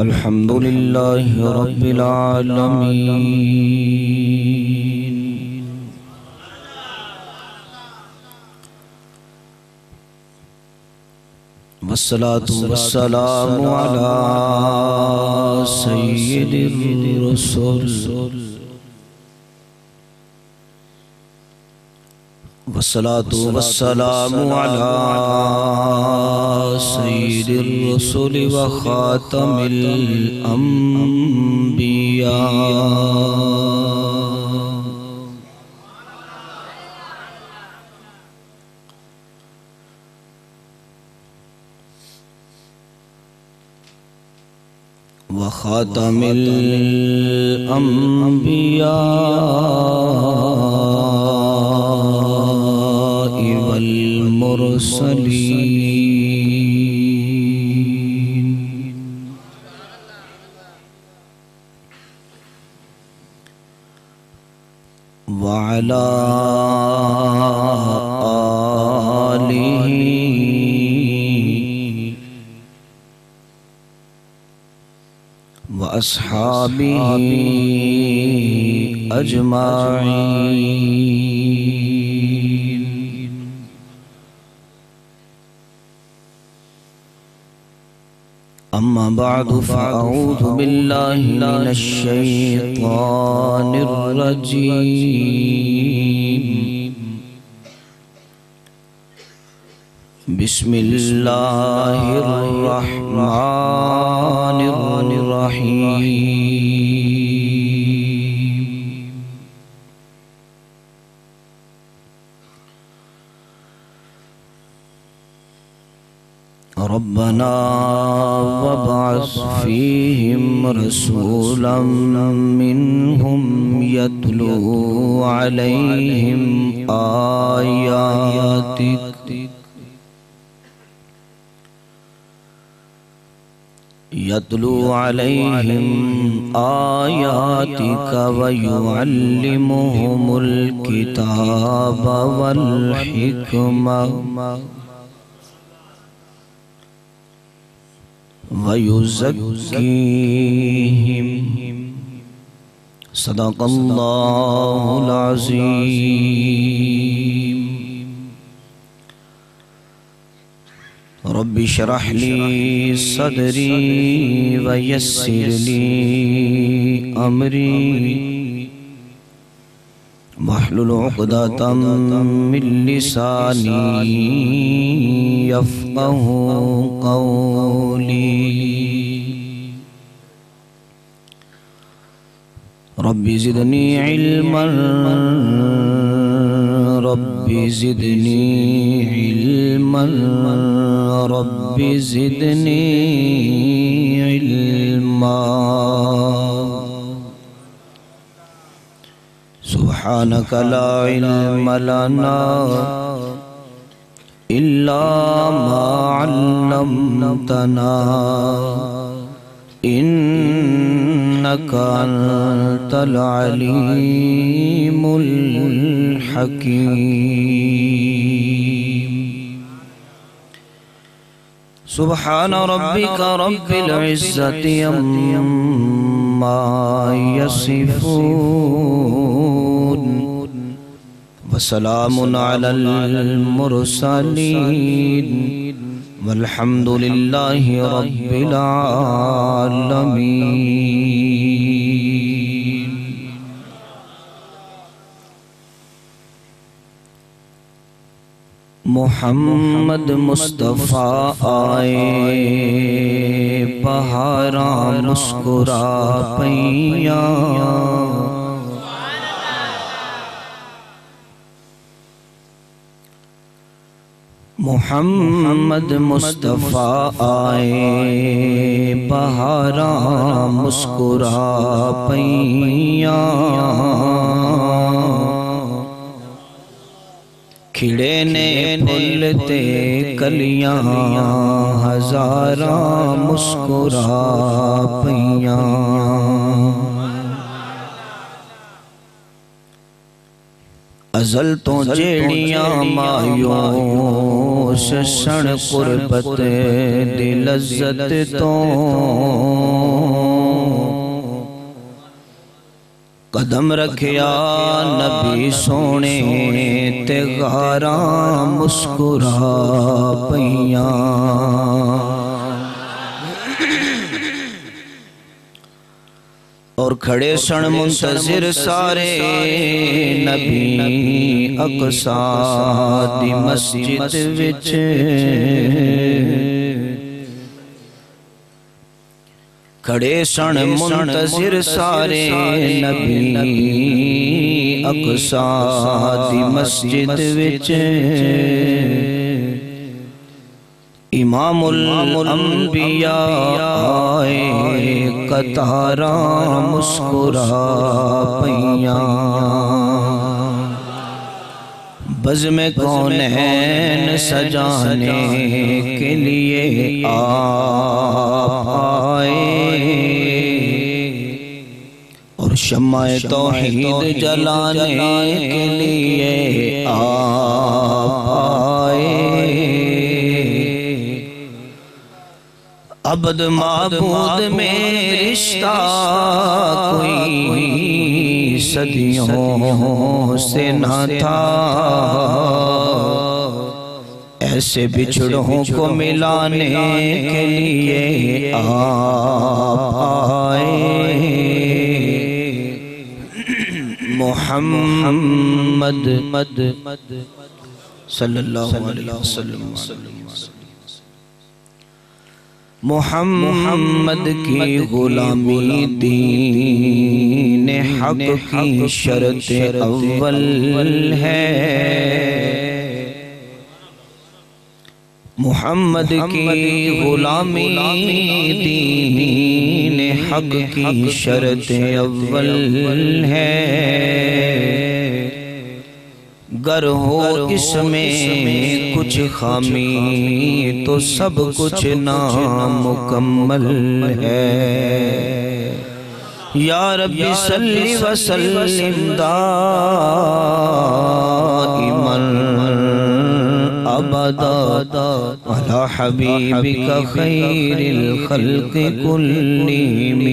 الحمد لله رب العالمين والصلاة والسلام على سيد الرسل والصلاة والسلام على سيد الرسل وخاتم الأنبياء وخاتم الأنبياء والمرسلين وعلى آله وأصحابه أجمعين أما بعد فأعوذ بالله من الشيطان الرجيم بسم الله الرحمن الرحيم ربنا وابعث فيهم رسولا منهم يتلو عليهم آياتك ويعلمهم الكتاب والحكمة ويزكيهم صدق الله العظيم رب اشرح لي صدري ويسر لي أمري واحلل عقدة من لساني يفقه قولي رب زدني علما رب زدني علما رب زدني علما سبحانك لا علم لنا إلا ما علمتنا إنك أنت العليم الحكيم سبحان ربك رب العزة عما يصفون وسلام على المرسلين والحمد لله رب العالمين محمد مصطفیٰ آئے بہاراں مسکرا پیاں محمد مصطفیٰ آئے بہاراں مسکرا پیاں کھڑے نے پھولتے کلیاں ہزاراں مسکرا پیاں ازل تو جیڑیاں مایوس سن قربت دی لذت تو قدم رکھیا نبی سونے تے غاراں مسکرا پیاں اور کھڑے سن منتظر سارے نبی اقصیٰ دی مسجد وچ کھڑے سن منتظر سارے نبی اقصیٰ دی مسجد وچ امام الانبیاء آئے قطاراں مسکرا پیاں بزم کونین سجانے کے لیے آپ آئے اور شمع توحید جلانے کے لیے آپ آئے عبد معبود میں رشتہ کوئی صدیوں سے نہ تھا ایسے بچھڑوں کو ملانے کے لیے آپ آئے محمد صلی اللہ علیہ وسلم محمد کی غلامی دین حق کی شرط اول ہے محمد کی غلامی دین حق کی شرط اول ہے گر ہو اس میں کچھ خامی تو سب کچھ نامکمل ہے یا رب صلی وسلم دائما ابدا علی حبیبک خیر الخلق کلہم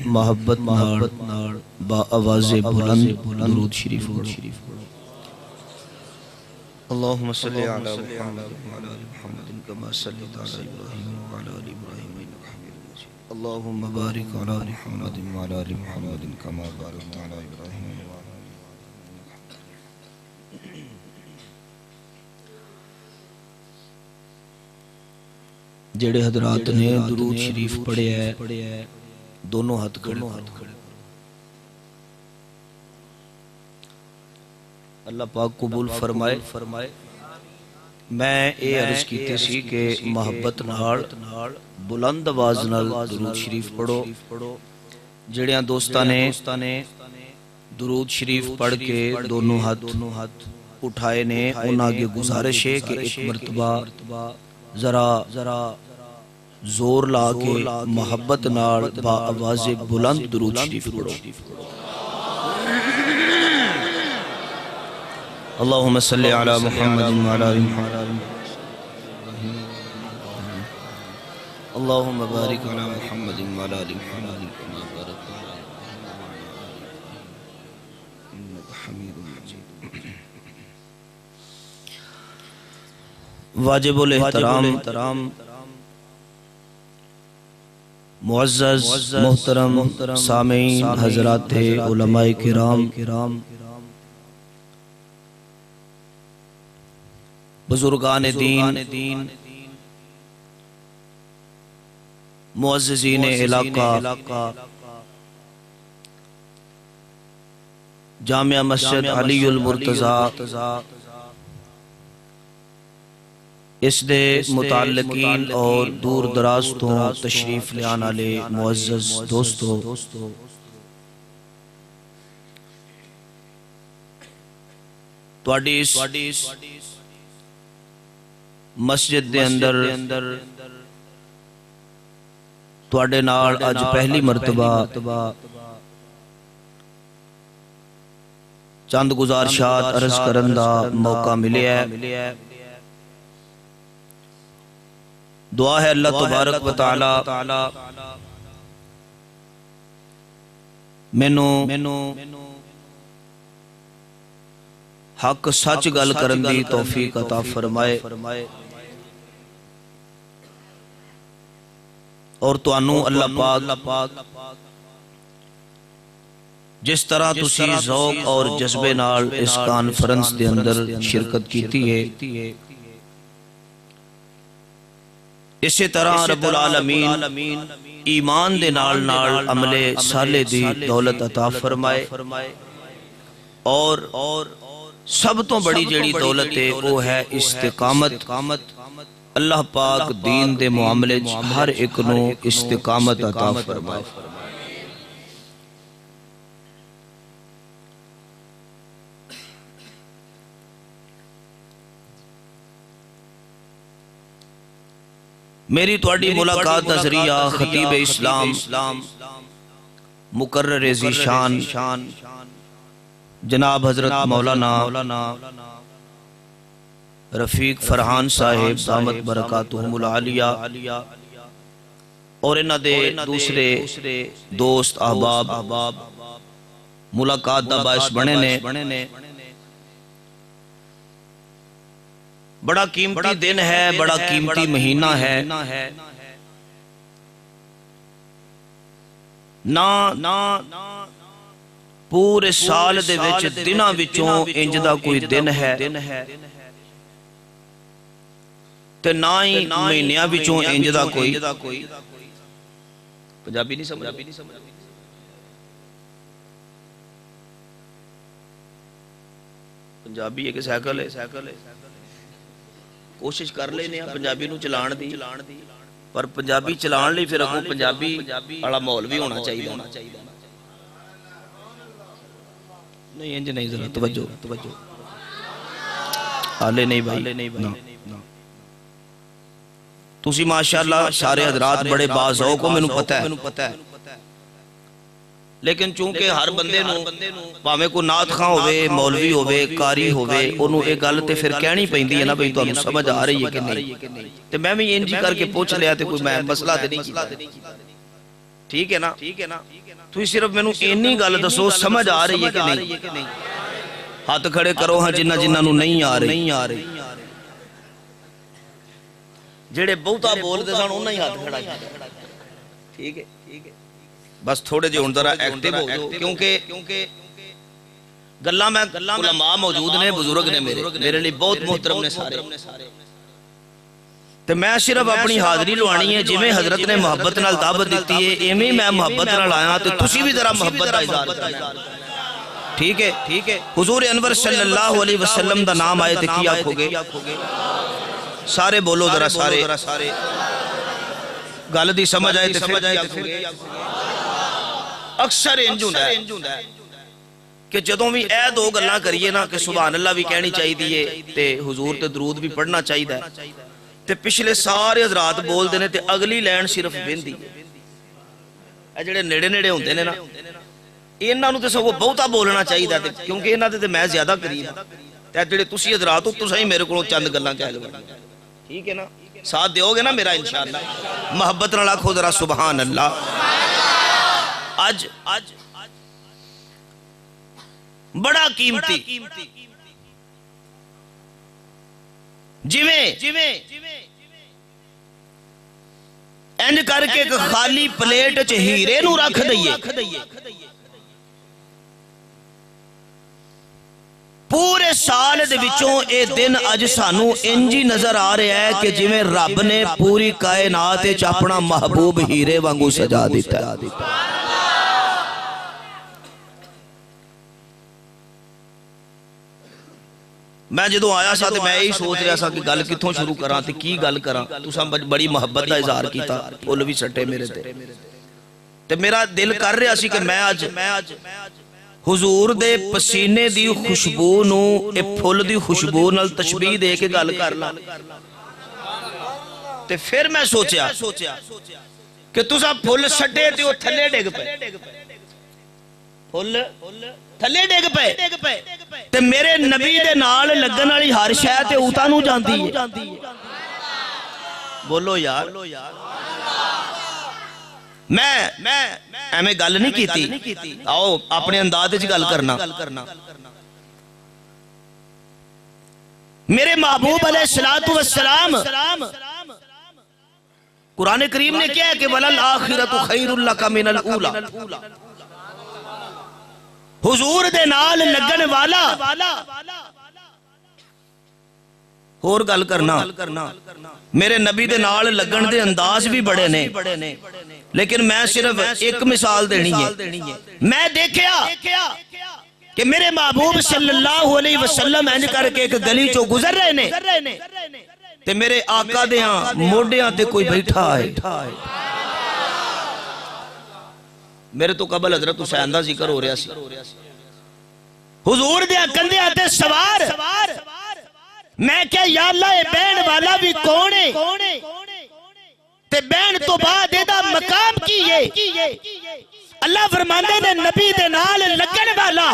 محبت نار با آواز بلند درود شریف اللہم صلی علی محمد وعلی آل محمد کما صلیت علی ابراہیم وعلی آل ابراہیم انک حمید مجید اللہم بارک علی محمد وعلی آل محمد کما بارکت علی ابراہیم وعلی آل ابراہیم جڑے حضرات نے درود شریف پڑھے ہے دونوں ہاتھ کھڑے اللہ پاک قبول فرمائے میں اے عرض کیتے سی کہ محبت نال بلند آواز نال درود شریف پڑھو جڑیاں دوستاں نے درود شریف پڑھ کے دونوں ہاتھ اٹھائے نے انہاں کے گزارش ہے کہ ایک مرتبہ ذرا زور لا کے محبت نال با آواز بلند درود شریف پڑھو اللہم صلی علی محمد وعلی آل محمد اللہم بارک علی محمد وعلی آل محمد کما بارکت علی ابراہیم انک حمید مجید واجب الاحترام معزز محترم سامعین حضرات علماء کرام بزرگان دین معززین علاقہ جامع مسجد علی المرتضی اس دے متعلقین اور دور دراز تو تشریف لیان والے معزز دوستو تواڈی اس مسجد دے اندر تواڈے نال اج پہلی مرتبہ چند گزارشات عرض کرن دا موقع ملیا ہے۔ دعا ہے اللہ تبارک و تعالی مینوں حق سچ گل کرن دی توفیق عطا فرمائے اور تانوں اللہ پاک جس طرح تسی ذوق اور جذبے نال اس کانفرنس دے اندر شرکت کیتی ہے، اسی طرح رب العالمین ایمان دے نال عمل صالح دی دولت عطا فرمائے اور سب تو بڑی جیڑی دولت ہے وہ ہے استقامت۔ اللہ پاک دین دے معاملے ہر ایک نو استقامت عطا فرمائے۔ میری تواڈی ملاقات دا ذریعہ خطیب اسلام مقرر ذیشان جناب حضرت مولانا رفیق فرحان صاحب دامت برکاتہم العالیہ اور انہاں دے دوسرے دوست احباب ملاقات دا باعث بنے نے۔ بڑا قیمتی دن ہے، بڑا قیمتی مہینہ ہے، نہ پورے سال دے وچ دناں وچوں انج دا کوئی دن ہے تے نہ ہی مہینیاں وچوں انج دا کوئی پنجابی نہیں سمجھ پنجابی ایک سائیکل ہے، کوشش کر لینے ہیں پنجابی نو چلان دی، پر پنجابی چلان لی پھر اگوں پنجابی والا ماحول بھی ہونا چاہیے۔ نہیں انج نہیں، ذرا توجہ آلے نہیں بھائی، تسی ماشاءاللہ سارے حضرات بڑے باذوق ہو، مینوں پتہ ہے، لیکن چونکہ ہر بندے نو پاویں کو نعت خواں ہوئے، مولوی ہوئے، قاری ہوئے، انہوں ایک گل تے پھر کہنی پیندی ہے نا بھئی تانوں سمجھ آ رہی ہے کہ نہیں، تے میں بھی انج کر کے پوچھ لیا تے کوئی میں مسئلہ تے نہیں کیتا، ٹھیک ہے نا؟ تو صرف مینوں اینی گل دسو سمجھ آ رہی ہے کہ نہیں؟ ہاتھ کھڑے کرو ہاں جنہاں نوں نہیں آ رہی، جڑے بہتا بول دے سن انہاں ہی ہاتھ کھڑا کیتا، ٹھیک ہے؟ بس تھوڑے جو ذرا ایکٹیو ہو جو، کیونکہ گلاں میں علماء موجود نے، بزرگ نے، میرے لیے بہت محترم نے سارے، تے میں صرف اپنی حاضری لوانی ہے، جویں حضرت نے محبت نال دعوت دیتی ہے ایویں میں محبت نال آیا، تے تسی بھی ذرا محبت دا اظہار کرنا، ٹھیک ہے؟ حضور انور صلی اللہ علیہ وسلم دا نام آئے تے کی آکھو گے؟ سارے بولو ذرا، سارے گل دی سمجھ آئے تے پھر کی آکھو گے؟ اکثر انج ہوندا ہے کہ جدوں بھی اے دو گلاں کریے نا کہ سبحان اللہ بھی کہنی چاہیے تے حضور تے درود بھی پڑھنا چاہیے تے پچھلے سارے حضرات بول دینے تے اگلی لین صرف بہندی اے جڑے نیڑے نیڑے ہوندے نے نا انہاں نوں تے سگوں بہتا بولنا چاہیے کیونکہ انہاں تے میں زیادہ قریب تے جڑے تسی حضرات ہو تساں ہی میرے کولوں چند گلاں کہہ لو، ٹھیک ہے نا؟ ساتھ دیو گے نا میرا انشاءاللہ؟ محبت نال آکھو ذرا سبحان اللہ۔ آج بڑا قیمتی جویں اینج کر کے خالی پلیٹ چ ہیرے نو رکھ دئیے، پورے سال دے وچوں اے دن اج سانو انجی نظر آ رہا ہے کہ جویں رب نے پوری کائنات وچ اپنا محبوب ہیرے وانگو سجا دیتا ہے۔ میں جدوں آیا سا تے میں یہی سوچ رہا سا کہ گل کتھوں شروع کراں تے کی گل کراں، تساں بڑی محبت دا اظہار کیتا، پھل بھی سٹے میرے تے میرا دل کر رہا سی کہ میں اج حضور دے پسینے دی خوشبو نو اے پھل دی خوشبو نال تشبیہ دے کے گل کر لاں، تے پھر میں سوچیا کہ تساں پھل سٹے تے او تھلے ڈگ پے، پھل تھلے ڈگ پے تے میرے نبی دے نال لگن والی ہر شے تے اوتاں نوں جاندی ہے بولو یار میں ایویں گل نہیں کیتی آؤ اپنے انداز وچ گل کرنا میرے محبوب علیہ الصلوۃ والسلام قرآن کریم نے کیا ہے کہ وَلَلْآخِرَةُ خَيْرٌ لَكَ مِنَ الْأُولَى حضور دے نال لگن والا اور گل کرنا میرے نبی دے نال لگن دے انداز بھی بڑے نے لیکن میں صرف ایک مثال دینی ہے میں دیکھیا کہ میرے محبوب صلی اللہ علیہ وسلم اینج کر کے ایک گلی چو گزر رہے نے تے میرے آقا دیاں موڈیاں تے کوئی بیٹھا ہے میرے تو قبل حضرت حسین دا ذکر ہو رہا سی حضور دیاں کندھیاں تے سوار میں کیا یا اللہ اے بین والا بھی کون ہے تے بین تو بعد ایدہ مقام کیے اللہ فرماندے نے نبی دے نال لگن والا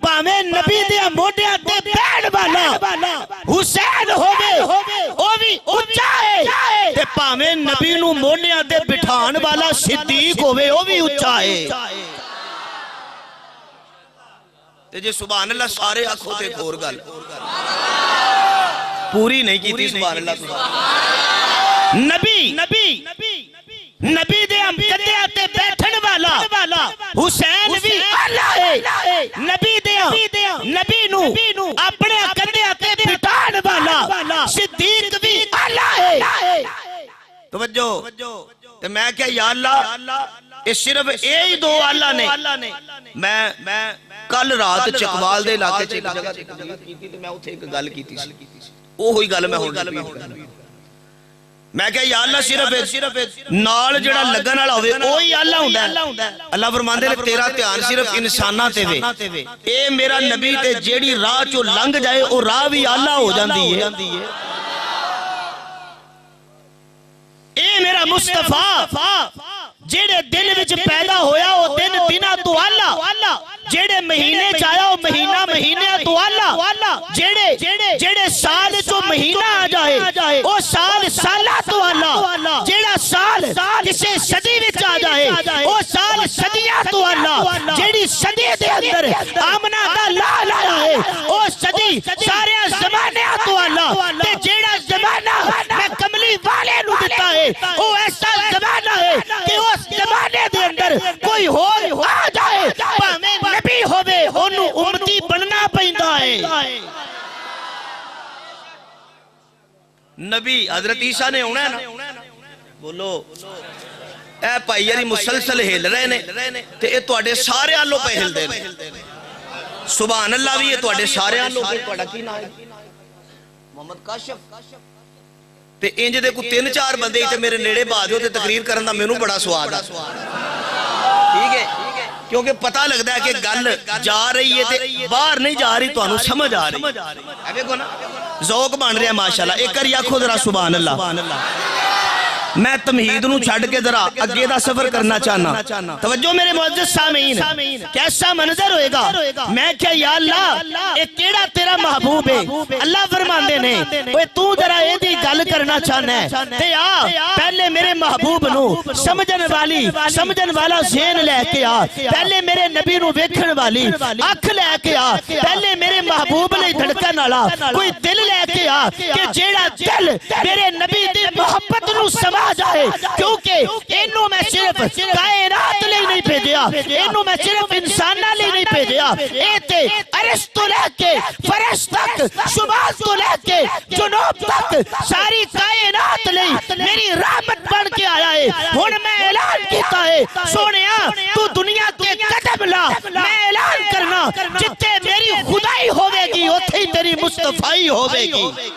پاویں نبی دے موڈیاں تے بین والا حسین ہووے او بھی اونچا ہے تے پاویں نبی نو موڈیاں تے بٹھان والا صدیق ہووے او بھی اونچا ہے تے جے سبحان اللہ سارے آنکھوں تے ایک اور گل پوری نہیں کی تھی سبحان اللہ نبی دے ہم کندے آتے بیٹھن والا حسین بھی اللہ ہے نبی نو اپنے کندے آتے بٹھان والا صدیق بھی اللہ ہے توجہ تو میں کیا یا اللہ یہ صرف یہی دو اللہ نے میں کل رات چکوال دے علاقے ایک جگہ کی تھی تو میں اتھے ایک گل کی تھی وہ ہوئی گل میں میں کہا یا اللہ صرف نال جڑا لگن والا ہوئے وہی اللہ ہوندا ہے اللہ فرماندے نے تیرا دھیان صرف انساناں تے وے اے میرا نبی تے جیڑی راہ چوں لنگ جائے او راہ بھی اللہ ہو جاندی ہے اے میرا مصطفیٰ جیڑے دن وچ پیدا ہویا او دن دنہ تو اللہ جیڑے مہینے چاہیا او مہینہ مہینے تو اللہ جیڑے سال چو مہینہ آ جائے او سال سالہ تو اللہ جیڑا سال کسے صدی وچ آ جائے او سال صدیہ تو اللہ جیڑی صدی دے اندر آمنہ دا لا لایا ہے او صدی سارے زمانے تو اللہ تے جیڑا زمانہ میں کملی والے نو دیتا ہے او ایسا زمانہ ہے کہ اس زمانے دے اندر کوئی ہو آ جائے پاویں نبی ہووے انہوں امتی بننا پیندا ہے نبی حضرت عیسیٰ نے ہونا ہے نا بولو اے پائی یاری مسلسل ہل رہے نے تے اے توڑے سارے آلوں پہ ہل دے سبحان اللہ بھی یہ توڑے سارے آلوں پہ توڑا کی نہ ہے محمد کاشف تے انج دے کو 3-4 بندے تے میرے نیڑے بعد ہو تے تقریر کرنا میں نوں بڑا سواد ہے ٹھیک ہے کیونکہ پتہ لگتا ہے کہ گل جا رہی ہے تے باہر نہیں جا رہی تو انہوں سمجھ آ رہی ہے ذوق بن رہا ہے ماشاءاللہ ایک کر یا خود را سبحان اللہ میں تمہید نو چھڑ کے ذرا اگے دا سفر کرنا چاہنا توجہ میرے معزز سامعین کیسا منظر ہوئے گا میں کیا یا اللہ ایک کیڑا تیرا محبوب ہے اللہ فرماندے نے وہ تو ذرا یہ دی گل کرنا چاہنا ہے تے آ پہلے میرے محبوب نو سمجھن والا ذہن لے کے آ پہلے میرے نبی نو ویکھن والی اکھ لے کے آ پہلے میرے محبوب لئی دھڑکن والا کوئی دل لے کے آ کہ جیڑا دل میرے نبی دی محبت نو سما جائے کیونکہ انہوں میں صرف کائنات لے نہیں بھیجیا انہوں میں صرف انسانہ لے نہیں بھیجیا ایتے ارسطو لے کے فرش تک شمال تو لے کے جنوب تک ساری کائنات لے میری رحمت بڑھ کے آیا ہے ہن میں اعلان کیتا ہے سونیا تو دنیا کے قدم لا میں اعلان کرنا جتے میری خدائی ہوئے گی اتھے تیری مصطفیٰ ہوئے گی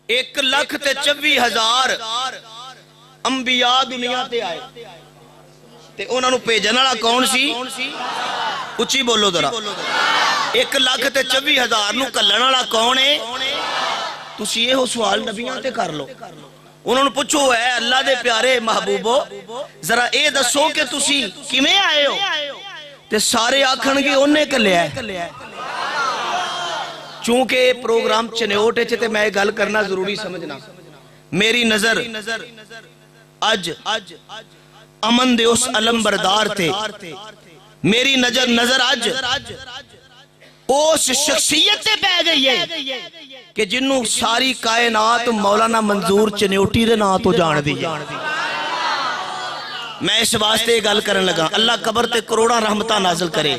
1,24,000 انبیاء دنیا تے آئے تے انہوں نے پیجن والا کون سی اچھی بولو ذرا 1,24,000 نو کلن والا کون ہے تسی یہ ہو سوال نبیوں تے کر لو انہوں نے پوچھو ہے اللہ دے پیارے محبوبو ذرا اے دسو کہ تسی کیویں آئے ہو تے سارے آکھن گے انہیں کلیا ہے چونکہ پروگرام چنیوٹے چھتے میں گل کرنا ضروری سمجھنا میری نظر اج امن دے اس علم بردار تے میری نظر اج اس شخصیت تے پہ گئی ہے کہ جنہوں ساری کائنات مولانا منظور چنیوٹی دے نا تو جان دی میں اس واسطے گل کرن لگا اللہ قبر تے کروڑا رحمتہ نازل کرے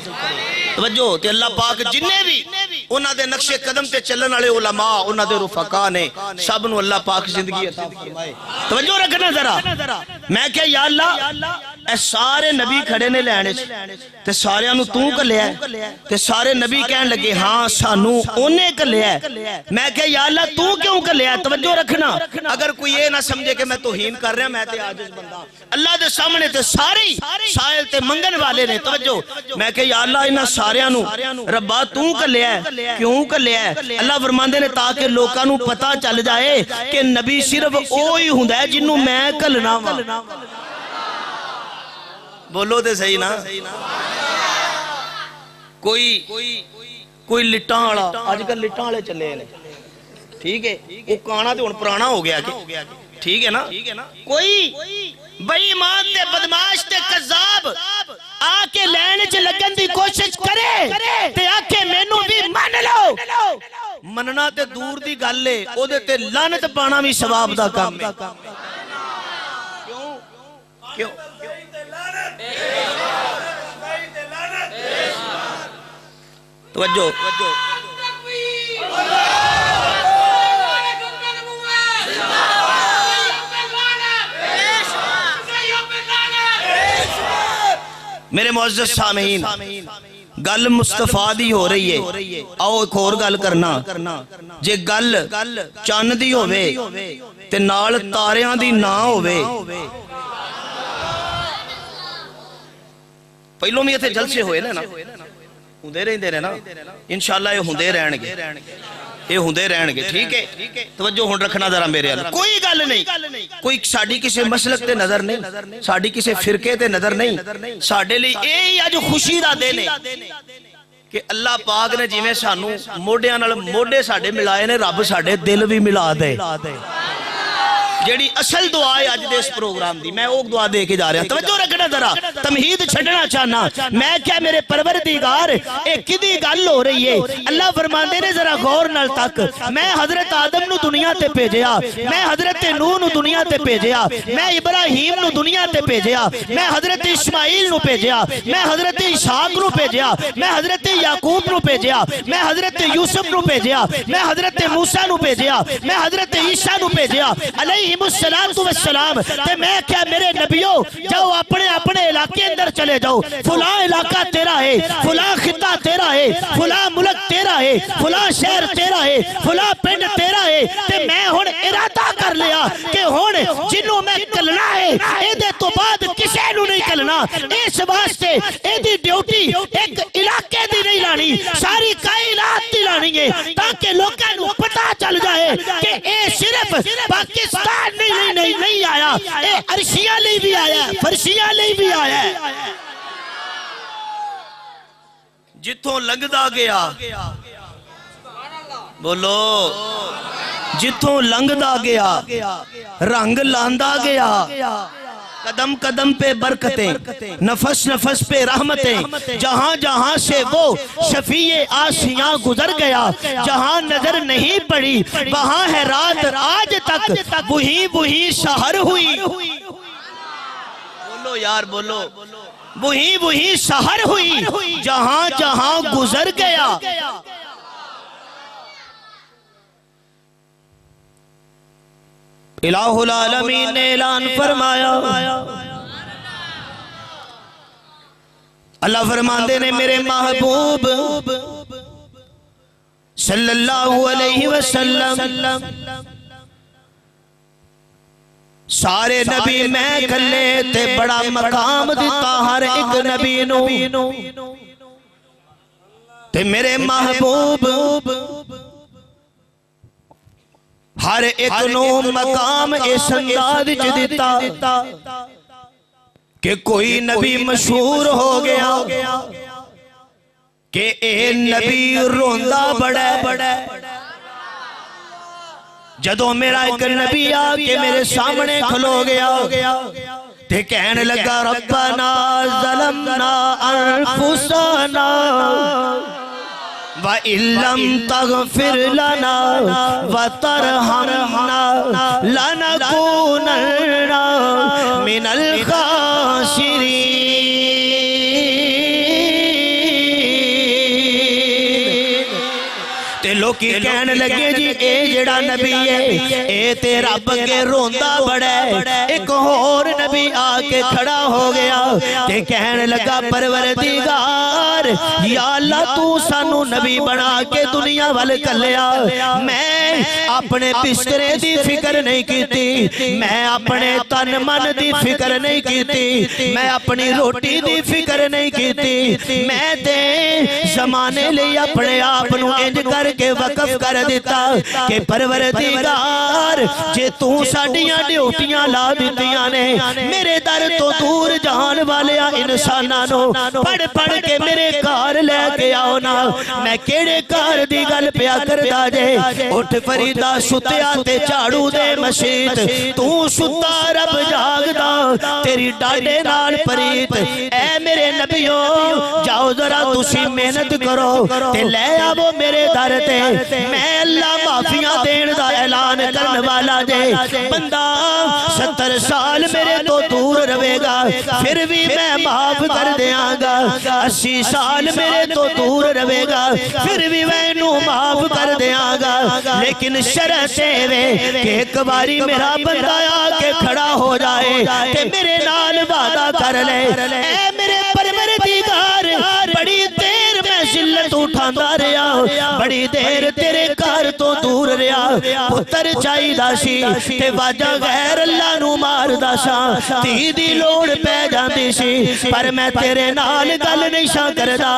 توجہ تے اللہ پاک جننے بھی انہاں دے نقش قدم تے چلن والے علماء انہاں دے رفقا نے سب نو اللہ پاک زندگی عطا فرمائے توجہ رکھنا ذرا میں کہ یا اللہ اے سارے نبی کھڑے نے لینے تے سارے انو تو کلیا ہے تے سارے نبی کہن لگے ہاں سانو انہیں کلیا ہے میں کہ یا اللہ تو کیوں کلیا ہے توجہ رکھنا اگر کوئی یہ نہ سمجھے کہ میں توہین کر رہا میں تے عاجز بندہ اللہ دے سامنے تے سارے سائل تے منگن والے نے توجہ میں کہ یا اللہ انہاں سارے انو ربا تو کلیا ہے کیوں کلیا ہے اللہ فرماندے نے تاکہ لوکاں نو پتہ چل جائے کہ نبی صرف اوہی ہوندا ہے جنوں میں کلنا وا بولو دے صحیح نا کوئی لٹاں آڑا آج کل لٹاں آڑے چلے ہیں ٹھیک ہے وہ کانا تے ان پرانا ہو گیا کہ ٹھیک ہے نا کوئی بے ایمان تے بدماش تے قذاب آکے لینے چے لگن دی کوشش کرے تے آکے مینوں بھی مان لو مننا تے دور دی گل لے او دے تے لعنت پانا بھی ثواب دا کام ہے کیوں توجہ میرے معزز سامعین گل مصطفیٰ دی ہو رہی ہے آؤ ایک اور گل کرنا جے گل چاند دی ہووے تے نال تاریاں دی نہ ہووے پہلوں میں یہ تھے جلسے ہوئے نا ہوندے رہندے نے نا انشاءاللہ یہ ہوندے رہن گے ٹھیک ہے توجہ ہون رکھنا ذرا میرے اللہ کوئی گل نہیں کوئی ساڈی کسے مسلک تے نظر نہیں ساڈی کسے فرقے تے نظر نہیں ساڈے لئی اے ہی اج خوشی دا دن ہے کہ اللہ پاک نے جویں سانو موڈیاں نال موڈے ساڈے ملائے نے رب ساڈے دل بھی ملا دے جیڑی اصل دعا ہے آج دے اس پروگرام دی میں وہ دعا دے کے جا رہا ہوں توجہ رکھنا ذرا تمہید چھڑنا چاہنا میں کیا میرے پروردگار ایک کدی گل ہو رہی ہے اللہ فرماندے نے ذرا غور نال تک میں حضرت آدم نو دنیا تے بھیجیا میں حضرت نوح نو دنیا تے بھیجیا میں ابراہیم نو دنیا تے بھیجیا میں حضرت اسماعیل نو بھیجیا میں حضرت اسحاق نو بھیجیا میں حضرت یعقوب نو بھیجیا میں حضرت یوسف نو بھیجیا میں حضرت موسیٰ نو بھیجیا میں حضرت عیسیٰ نو بھیجیا علیہ السلام تے میں کیا میرے نبیوں جاؤ اپنے علاقے اندر چلے جاؤ فلاں علاقہ تیرا ہے فلاں خطہ تیرا ہے فلاں ملک تیرا ہے فلاں شہر تیرا ہے فلاں پنڈ تیرا ہے تے میں ہن ارادہ کر لیا کہ ہن جنوں میں کلنا ہے اے دے تو بعد کسے نو نہیں کلنا اس واسطے اے دی ڈیوٹی ایک علاقے دی نہیں لانی ساری کائنات دی لانی ہے تاکہ لوگاں نو پتہ چل جائے کہ اے صرف پاکستان نہیں آیا اے عرشیاں لئی بھی آیا ہے فرشیاں لئی بھی آیا ہے جتوں لنگدا گیا بولو جتوں لنگدا گیا رنگ لاندا گیا قدم قدم پہ برکتیں نفس نفس پہ رحمتیں جہاں جہاں سے وہ شفیع آسیاں گزر گیا جہاں نظر نہیں پڑی وہاں ہے رات آج تک وہی سحر ہوئی بولو یار بولو وہی سحر ہوئی جہاں جہاں گزر گیا الہ العالمین نے اعلان فرمایا اللہ فرماندے نے میرے محبوب صلی اللہ علیہ وسلم سارے نبی میں کھلے تے بڑا مقام دیتا ہر ایک نبی نو تے میرے محبوب ہر ایک نو مقام اس انداز چ دیتا کہ کوئی نبی مشہور ہو گیا کہ اے نبی روندا بڑا جدوں میرا ایک نبی آ کے میرے سامنے کھلو گیا تے کہنے لگا ربنا ظلمنا انفسنا وَإِن لَّمْ تَغْفِرْ لَنَا وَتَرْحَمْنَا لَنَكُونَنَّ مِنَ الْخَاسِرِينَ۔ تے لوکی کہنے لگے جی اے جڑا نبی ہے اے تے رب کے روندا بڑا ہے۔ ایک اور نبی آ کے کھڑا ہو گیا تے کہنے لگا پروردگار یا اللہ تو سانو نبی بنا کے دنیا وال کلیا، میں اپنے بسترے دی فکر نہیں کیتی، میں اپنے تن من دی فکر نہیں کیتی، میں اپنی روٹی دی فکر نہیں کیتی، میں تے زمانے لئی اپنے آپ نو انج کر کے وقف کر دیتا کہ پروردگار جے تو ساڈیاں ڈیوٹیاں لا دیتیاں نے میرے در تو دور جہان والے انساناں نو پڑھ پڑھ کے میرے گھر لے کے آؤ نا، میں کیڑے گھر دی گل پیا کردا جے، اٹھ فریدا ستیا تے جھاڑو دے مشیت، تو ستا رب جاگدا تیری ڈاڈے نال پریت، اے میرے نبیوں جاؤ ذرا تسی محنت کرو تے لے آو میرے در تے، میں اللہ معافیاں دین دا اعلان کرن والا جے، بندہ 70 سال میرے تو دور رہے گا پھر بھی میں معاف کر دیاں گا، 80 سال میرے تو دور رہے گا پھر بھی میں نو معاف کر دیاں گا، لیکن شرط ہے کہ ایک باری میرا بندہ آ کے کھڑا ہو جائے کہ میرے نال وعدہ کر لے، اے میرے پروردگار بڑی دیر میں ذلت اٹھاندا رہا، بڑی دیر تیرے گھر تو دور رہا، پتر چاہیدا سی تے واجہ غیر اللہ نو ماردا سا، تی دی لوڑ پہ جاندی سی پر میں تیرے نال گل نہیں شاں کردا،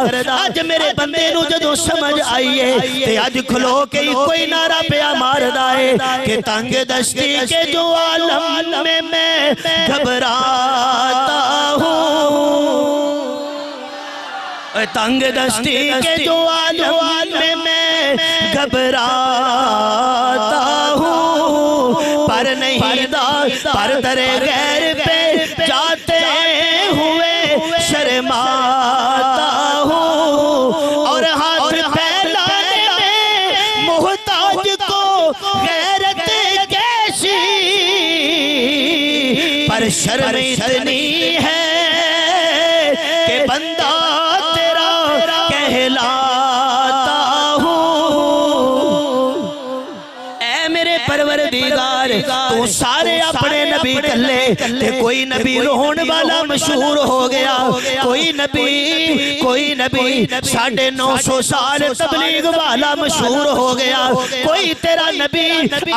اج میرے بندے نو جدوں سمجھ آئیے تے اج کھلو کے کوئی نعرہ پیا ماردا ہے کہ تنگ دستی کے جو عالم میں گھبراتا ہوں، تنگ دستی کے جو عالم میں گھبراتا ہوں، پر نہیں پر در غیر پہ جاتے ہوئے شرماتا ہوں، اور ہاتھ پھیلانے میں محتاج کو غیرت کیسی، پر شرم اتنی ہے کہ بندہ کہلاتا ہوں، اے میرے پروردگار تو سارے اپنے نبی کلے تے کوئی نبی روحن والا مشہور ہو گیا، کوئی نبی 950 سال تبلیغ والا مشہور ہو گیا، کوئی تیرا نبی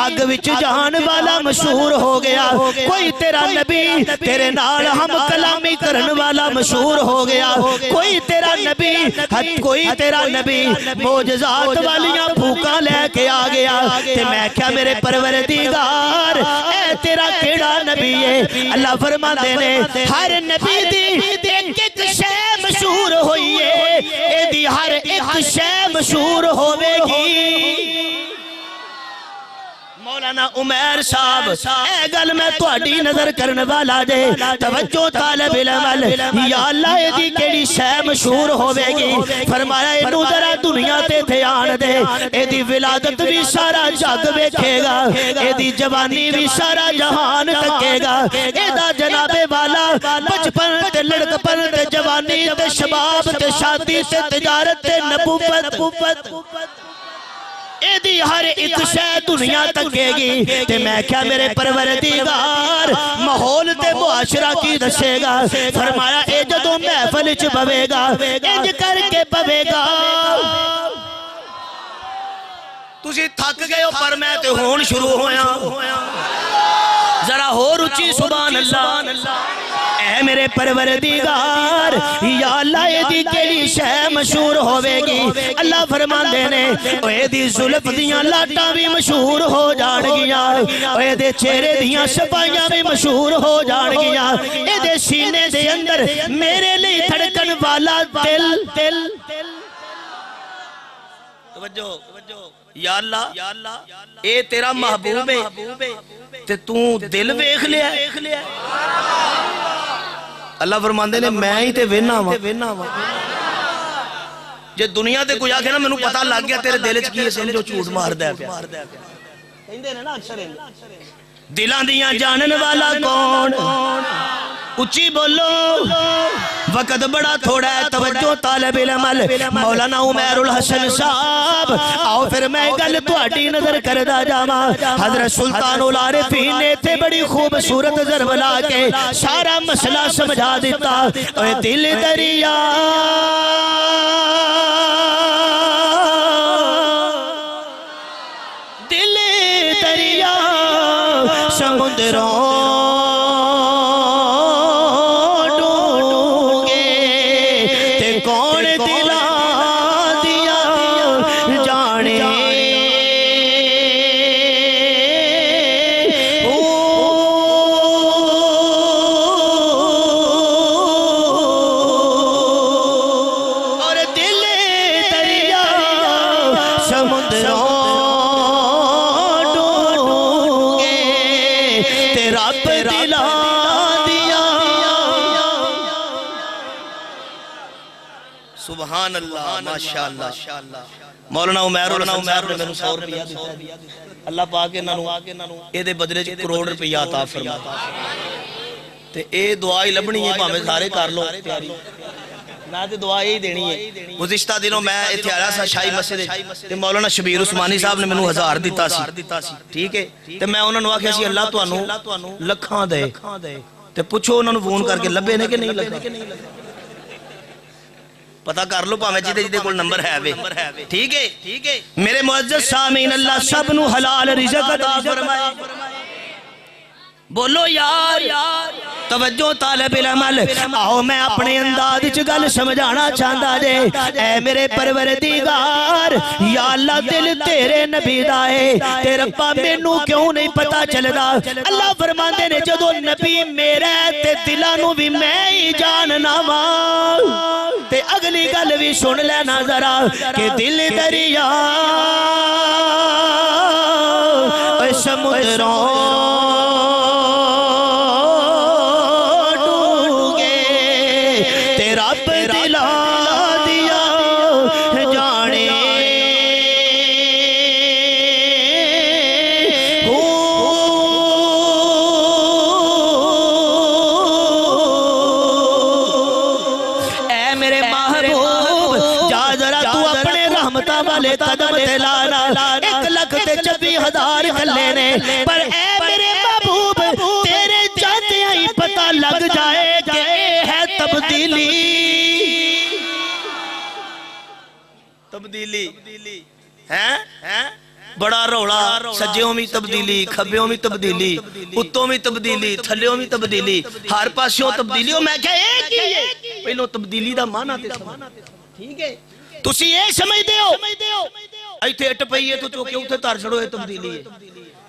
آگ وچ جان والا مشہور ہو گیا، کوئی تیرا نبی تیرے نال ہم کلامی کرن والا مشہور ہو گیا، کوئی تیرا نبی معجزات والیاں بھوکاں لے کے آ گیا، تے میں کیا میرے پروردگار اے تیرا کیڑا نبی ہے؟ اللہ فرماندے نے ہر نبی دی ایک شے مشہور ہوئی ہے، اے دی ہر ایک شے مشہور ہوے گی۔ مولانا عمیر صاحب اے گل میں تہاڈی نظر کرن والا جے، توجہ طالب علم، یا اللہ اے دی کیڑی شے مشہور ہوے گی؟ فرمایا اینو ذرا دنیا تے دھیان دے، اے دی ولادت بھی سارا جگ ویکھے گا، اے دی جوانی بھی سارا جہان تکے گا، اے دا جناب والا بچپن تے لڑکپن تے جوانی تے شباب تے شادی تے تجارت تے نبوت اے دی ہر ایک شے دنیا تکے گی، تے میں کیا میرے پروردگار ماحول تے معاشرہ کی دسے گا؟ فرمایا اے جدوں محفل چ بوے گا انج کر کے بوے گا، تسی تھک گئے ہو پر میں تے ہون شروع ہویا، ذرا ہو رچی سبحان اللہ، اے میرے پروردگار یا اللہ اے دی کیڑی شے مشہور ہوے گی اللہ فرماندے نے اوے دی زلف دیاں لاٹاں بھی مشہور ہو جان گیاں اوے دے چہرے دیاں صفائیاں بھی مشہور ہو جان گیاں اے دے سینے دے اندر میرے لئی دھڑکن والا دل توجہ یا اللہ اے تیرا محبوب ہے تے تو دل ویکھ لیا اللہ فرماندے نے میں ہی تے وینا وا جے دنیا تے کوئی آکھے نا مینوں پتہ لگ گیا تیرے دل وچ کی ہے سمجھو جھوٹ ماردا ہے کہندے نے نا اکثر دلاں دیاں جانن والا کون اچھی بولو وقت بڑا تھوڑا ہے توجہ طالب علم مولانا عمیر الحسن صاحب آؤ پھر میں گل تہاڈی نظر کردا جاواں حضرت سلطان العارفین نے تے بڑی خوبصورت ضرب لا کے سارا مسئلہ سمجھا دیتا اے دل دریا دل دریا سمندروں سبحان اللہ ماشاءاللہ مولانا عمیر الحسن صاحب نے مینوں 100 روپیہ دیتا اللہ پاک انہاں نوں اے دے بدلے وچ کروڑ روپیہ عطا فرما تے اے دعا ہی لبنی ہے بھاویں سارے کر لو تیاری میں تے دعا ہی دینی ہے گزشتہ دنوں میں ایتھے آیا سا شاہی مسجد تے مولانا شبیر عثمانی صاحب نے مینوں 1000 دیتا سی ٹھیک ہے تے میں انہاں نوں آکھیا سی اللہ تانوں لکھاں دے تے پوچھو انہاں نوں فون کر کے لبے نے کہ نہیں لگا پتہ کر لو پاویں جدے کول نمبر ہے وے ٹھیک ہے میرے معزز سامعین اللہ سب نو حلال رزق عطا فرمائے بولو یار توجہ طالب علم آؤ میں اپنے انداز وچ گل سمجھانا چاہندا جے اے میرے پروردگار یا اللہ دل تیرے نبی دا ہے تے ربا مینوں کیوں نہیں پتہ چلدا اللہ فرماندے نے جدوں نبی میرا تے دلاں نوں وی میں ہی جاننا وا تے اگلی گل بھی سن لینا ذرا کہ دل دریا اے سمندروں قدم دلانا 1,26,000 کھلے نے پر اے میرے محبوب تیرے جاتے ہی پتہ لگ جائے کہ ہے تبدیلی ہیں بڑا روڑا سجیوں میں تبدیلی کھبیوں میں تبدیلی اتوں میں تبدیلی تھلیوں میں تبدیلی ہر پاسوں تبدیلیوں میں کہا ایک ہی ہے پہلو تبدیلی دا معنی تے سمجھ ٹھیک ہے تسی یہ سمجھ دیو ایتھے اٹ پئی ہے تو چوکے اوتھے تر چھڑو یہ تبدیلی ہے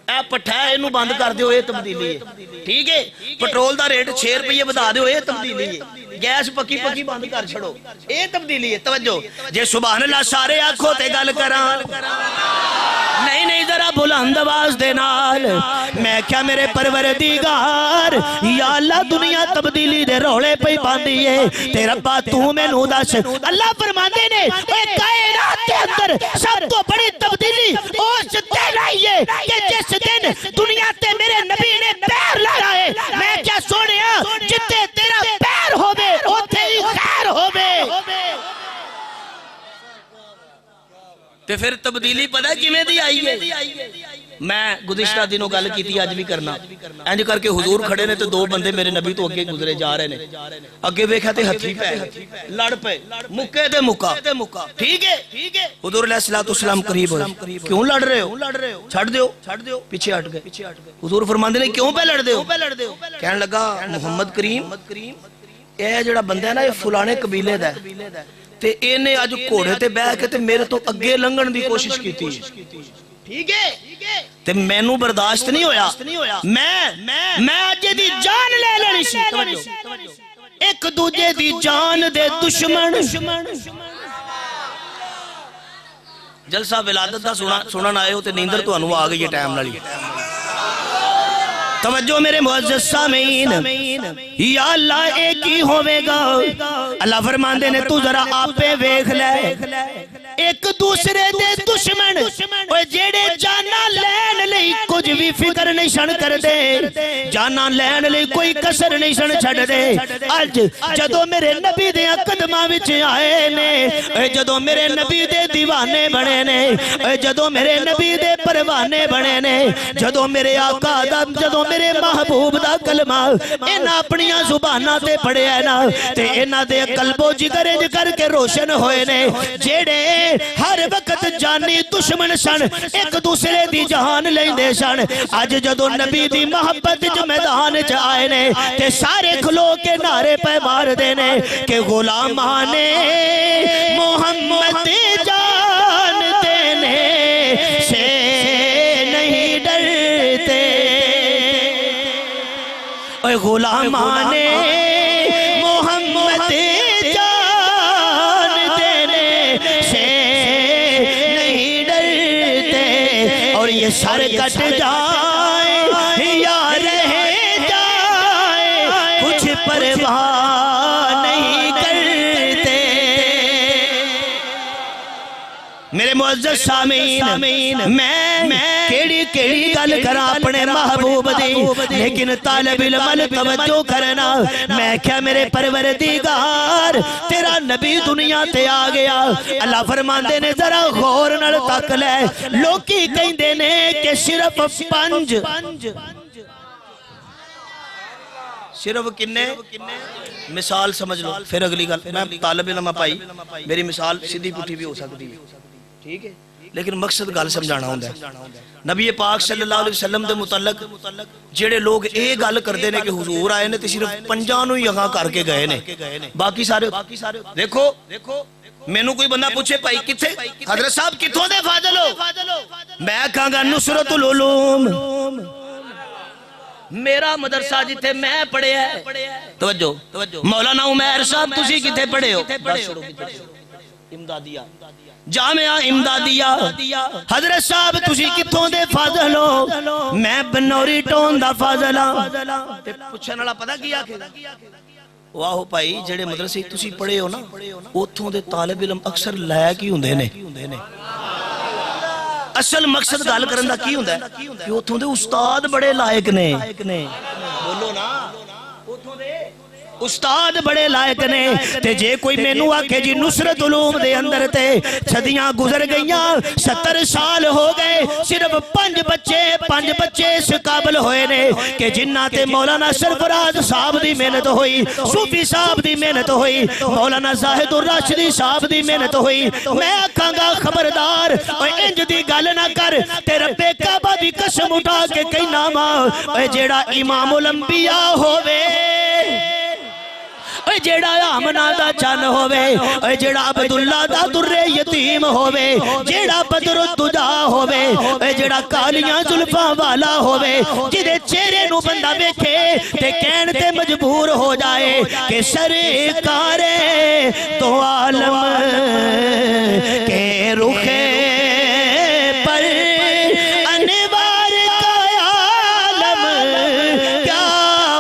اے پٹھا اینو بند کر دیو یہ تبدیلی ہے ٹھیک ہے پٹرول دا ریٹ 6 روپے بتا دیو یہ تبدیلی ہے گیس پکی بند کر چھڑو یہ تبدیلی ہے توجہ جے سبحان اللہ سارے آنکھوں تے گل کراں نہیں ذرا بلند آواز دے نال میں کیا میرے پروردگار یا اللہ دنیا تبدیلی دے روڑے پہ باندھی ہے تے ربا تو مینوں دس اللہ فرماندے نے اے کائنات کے اندر سب تو بڑی تبدیلی اس دن آئی ہے کہ جس دن دنیا تے میرے نبی نے پیر لایا ہے میں کیا سونیا جتے تیرا پیر ہووے اوتھے ہی خیر ہووے تے پھر تبدیلی پتہ کیویں دی آئی ہے میں گزشتہ دنوں گل کیتی اج بھی کرنا انج کر کے حضور کھڑے نے تے دو بندے میرے نبی تو اگے گزرے جا رہے نے اگے ویکھیا تے ہتھی پے لڑ پے مکے تے مکا ٹھیک ہے حضور علیہ الصلوۃ والسلام قریب ہوئے کیوں لڑ رہے ہو چھڑ دیو پیچھے ہٹ گئے حضور فرماندے نے کیوں پہ لڑ دیو کہنے لگا محمد کریم اے جڑا بندہ ہے نا یہ فلانے قبیلے دا ہے تے اینے اج گھوڑے تے بیٹھ کے تے میرے تو اگے لنگن دی کوشش کیتی ٹھیک ہے تے مینوں برداشت نہیں ہویا میں اج دی جان لے لینی سی ایک دوجے دی جان دے دشمن جلسہ ولادت دا سنن آئے ہو تے نیندر تو انو آ گئی ہے ٹائم نالی توجہ میرے معزز سامعین یا اللہ ایک ہی ہوئے گا اللہ فرماندے نے تو ذرا آپے ویکھ لے ایک دوسرے دے دشمن جیڑے جانا لین لئی کچھ بھی فکر نہیں سن کر دے جانا لین لئی کوئی کسر نہیں سن چھڑ دے اج جدو میرے نبی دے قدماں وچ آئے نے جدو میرے نبی دے دیوانے بنے نے جدو میرے نبی دے پروانے بنے نے جدو میرے آقا دا جدو میرے محبوب دا کلمہ انہاں اپنیاں زباناں تے پڑھے ہے نا تے انہاں دے قلب و جگر کر کے روشن ہوئے نے جیڑے ہر وقت جانی دشمن سن ایک دوسرے دی جہان لیندے سن اج جدو نبی دی محبت جو میدان چ آئے نے تے سارے کھلو کے نعرے پہ مار دینے کہ غلامان محمد جان دینے سے نہیں ڈرتے اے غلامان محمد جان دینے سے نہیں ڈرتے اور یہ سر کٹ جائے یا رہ جائے کچھ پرواہ نہیں کرتے میرے معزز سامعین میں کیڑی گل کرا اپنے محبوب دی لیکن طالب علم توجہ کرنا میں کیا میرے پروردگار تیرا نبی دنیا تے آ گیا اللہ فرماندے نے ذرا غور نال تک لے لوکی کہندے نے کہ صرف 5 صرف کنے مثال سمجھ لو پھر اگلی گل میں طالب علم پائی میری مثال سیدھی پٹھی بھی ہو سکتی ہے ٹھیک ہے لیکن مقصد گل سمجھانا ہوندا ہے نبی پاک صلی اللہ علیہ وسلم دے متعلق جڑے لوگ اے گل کردے نے کہ حضور آئے نے تے صرف 5 نوں ہی یہاں کر کے گئے نے باقی سارے دیکھو مینوں کوئی بندہ پوچھے بھائی کتھے حضرت صاحب کتھوں دے فاضل ہو میں کہاں گا نصرت العلوم میرا مدرسہ جتے میں پڑھے ہے توجہ مولانا عمیر صاحب تسی کتے پڑھے ہو امدادیہ جامعہ امدادیہ حضرت صاحب تسی کتوں دے فاضل ہو میں بنوری ٹون دا فاضل ہاں پوچھنے والا پتہ کیا کہ واہ بھائی جڑے مدرسے تسی پڑھے ہو نا اوتھوں دے طالب علم اکثر لائق ہی ہوندے نے اصل مقصد گل کرن دا کی ہوندا ہے کہ اوتھوں دے استاد بڑے لائق نے بولو نا اوتھوں دے استاد بڑے لائق نے تے جے کوئی مینوں آکھے جی نصرت علوم دے اندر تے صدیاں گزر گئیاں 70 سال ہو گئے صرف 5 بچے اس قابل ہوئے نے کہ جنہاں تے مولانا سرفراز صاحب دی محنت ہوئی صوفی صاحب دی محنت ہوئی مولانا زاہد الراشدی صاحب دی محنت ہوئی میں آکھاں گا خبردار اوے انج دی گل نہ کر تے رب کعبہ دی قسم اٹھا کے کہنا ماں اوے جیڑا امام الانبیاء ہووے اے جیڑا آمنہ دا چن ہووے اے جیڑا عبداللہ دا در یتیم ہووے جیڑا بدر الدجا ہووے اے جیڑا کالیاں زلفاں والا ہووے جدے چہرے نو بندہ ویکھے تے کہن تے مجبور ہو جائے کہ سرکار تو عالم کے رخے پر انوار کا عالم کیا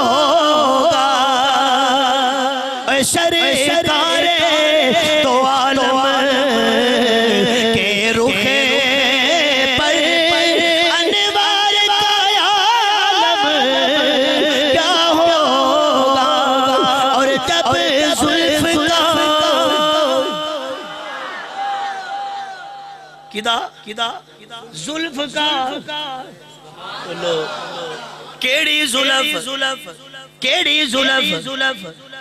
ہوگا سرکار تو عالم کے رخے پر انوار کا عالم کیا ہوگا اور جب زلف کا زلف کا کیڑی زلف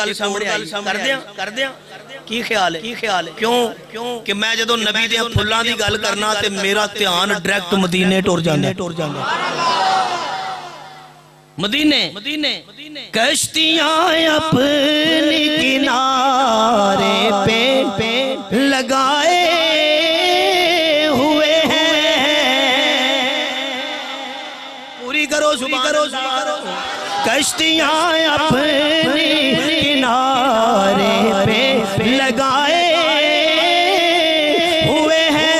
گل سامنے آئی کر دیاں کی خیال ہے کیوں کہ میں جدوں نبی دے پھلاں دی گل کرنا تے میرا دھیان ڈائریکٹ مدینے ٹر جاندا مدینے کشتیاں اپنی کنارے پہ لگائے ہوئے ہیں پوری کرو کشتیاں اپنی کنارے پہ لگائے ہوئے ہیں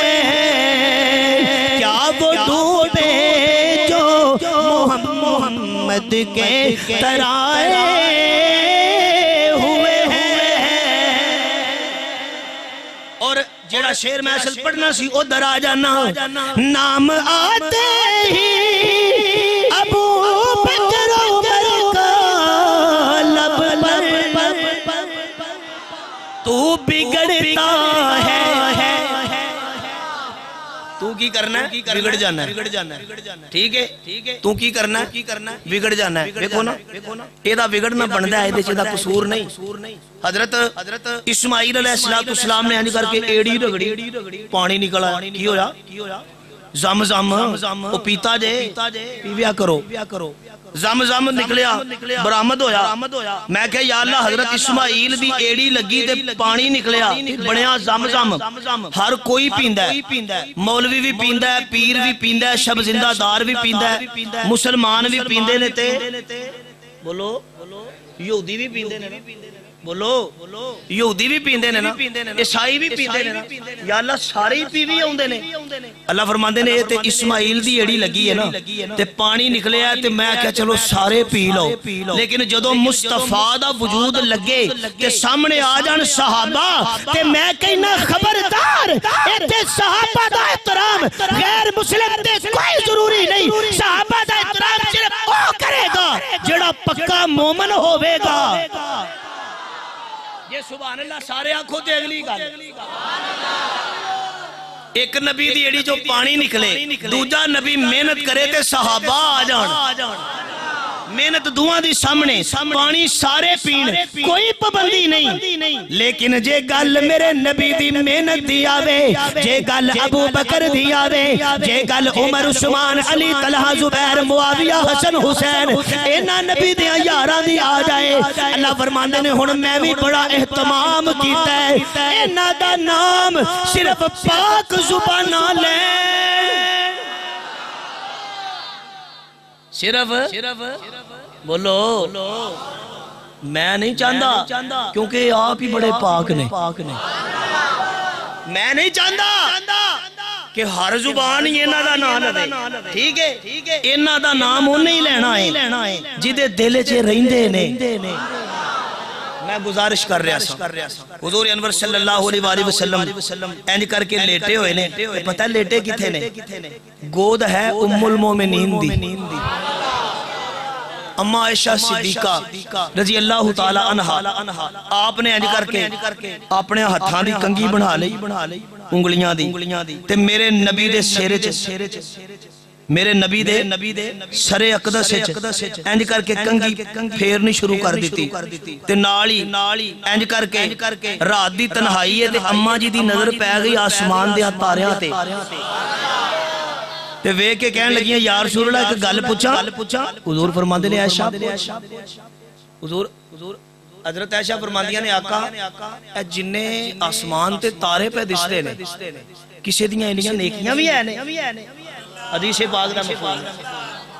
کیا وہ ڈوبے جو محمد کے ترائے ہوئے ہیں اور جڑا شعر میں اصل پڑھنا سی او در آ جانا نام آتے ہی ابو بکر عمر کا لب پر تو بگڑتا ہے تو کی کرنا ہے بگڑ جانا ہے ٹھیک ہے تو کی کرنا ہے بگڑ جانا ہے دیکھو نا ایدہ بگڑنا بندہ ہے دیچے دا قصور نہیں حضرت اسماعیل علیہ السلام نے آنی کر کے ایڑی رگڑی پانی نکلا کی ہویا زم وہ پیتا جے پیویا کرو زم نکلیا برآمد ہویا میں کہا یا اللہ حضرت اسماعیل دی ایڑی لگی تے پانی نکلیا بڑیا زم ہر کوئی پیندہ ہے مولوی بھی پیندہ ہے پیر بھی پیندہ ہے شب زندہ دار بھی پیندہ ہے مسلمان بھی پیندے نے تے بولو یہودی بھی پیندے نے بولو یہودی بھی پیندے نے نا عیسائی بھی پیندے نے نا یا اللہ سارے ہی پیوی ہوندے نے اللہ فرماندے نے تے اسماعیل دی ایڑی لگی ہے نا تے پانی نکلے ہے تے میں کہا چلو سارے پی لو لیکن جدو مصطفیٰ دا وجود لگے تے سامنے آ جان صحابہ تے میں کہنا خبردار ایتے صحابہ دا احترام غیر مسلم تے کوئی ضروری نہیں صحابہ دا احترام صرف وہ کرے گا جڑا پکا مومن ہوئے گا یہ سبحان اللہ سارے آنکھوں تے اگلی گا ایک نبی دی ایڑی جو پانی نکلے دوجہ نبی محنت کرے تے صحابہ آ جان محنت دعا دی سامنے پانی سارے پین کوئی پابندی نہیں لیکن جے گل میرے نبی دی محنت دی آوے جے گل ابو بکر دی آوے جے گل عمر عثمان علی طلحہ زبیر معاویہ حسن حسین اینا نبی دی یاراں دی آ جائے اللہ فرماندے نے ہن میں بھی بڑا اہتمام کیتا ہے اینا دا نام صرف پاک زباناں لے صرف بولو میں نہیں چاہتا کیونکہ آپ ہی بڑے پاک نے میں نہیں چاہتا کہ ہر زبان اینا دا نام لے ٹھیک ہے اینا دا نام انہیں ہی لینا ہے جدے دل چے رہندے نے میں گزارش کر رہا سا حضور انور صلی اللہ علیہ وسلم اینج کر کے لیٹے ہوئے نے پتہ لیٹے کتھے نے گود ہے ام المومنین دی اما عائشہ صدیقہ رضی اللہ تعالی عنہ آپ نے اینج کر کے اپنے ہتھاں دی کنگھی بنا لئی انگلیاں دی تے میرے نبی دے سیرے چ میرے نبی دے سرے اقدس اینج کر کے کنگھی پھیرنی شروع کر دیتی تے نالی اینج کر کے رات دی تنہائی ہے تے اماں جی دی نظر پہ گئی آسمان دے تاریاں تے وے کے کہن لگیاں یا رسول اللہ ایک گل پوچھا حضور فرماندے نے عائشہ حضور حضرت عائشہ فرماندیاں نے آقا اے جننے آسمان تے تارے پہ دستے نے کسے دیاں انیاں نیکیاں بھی ہیں حدیث پاک دا مفہوم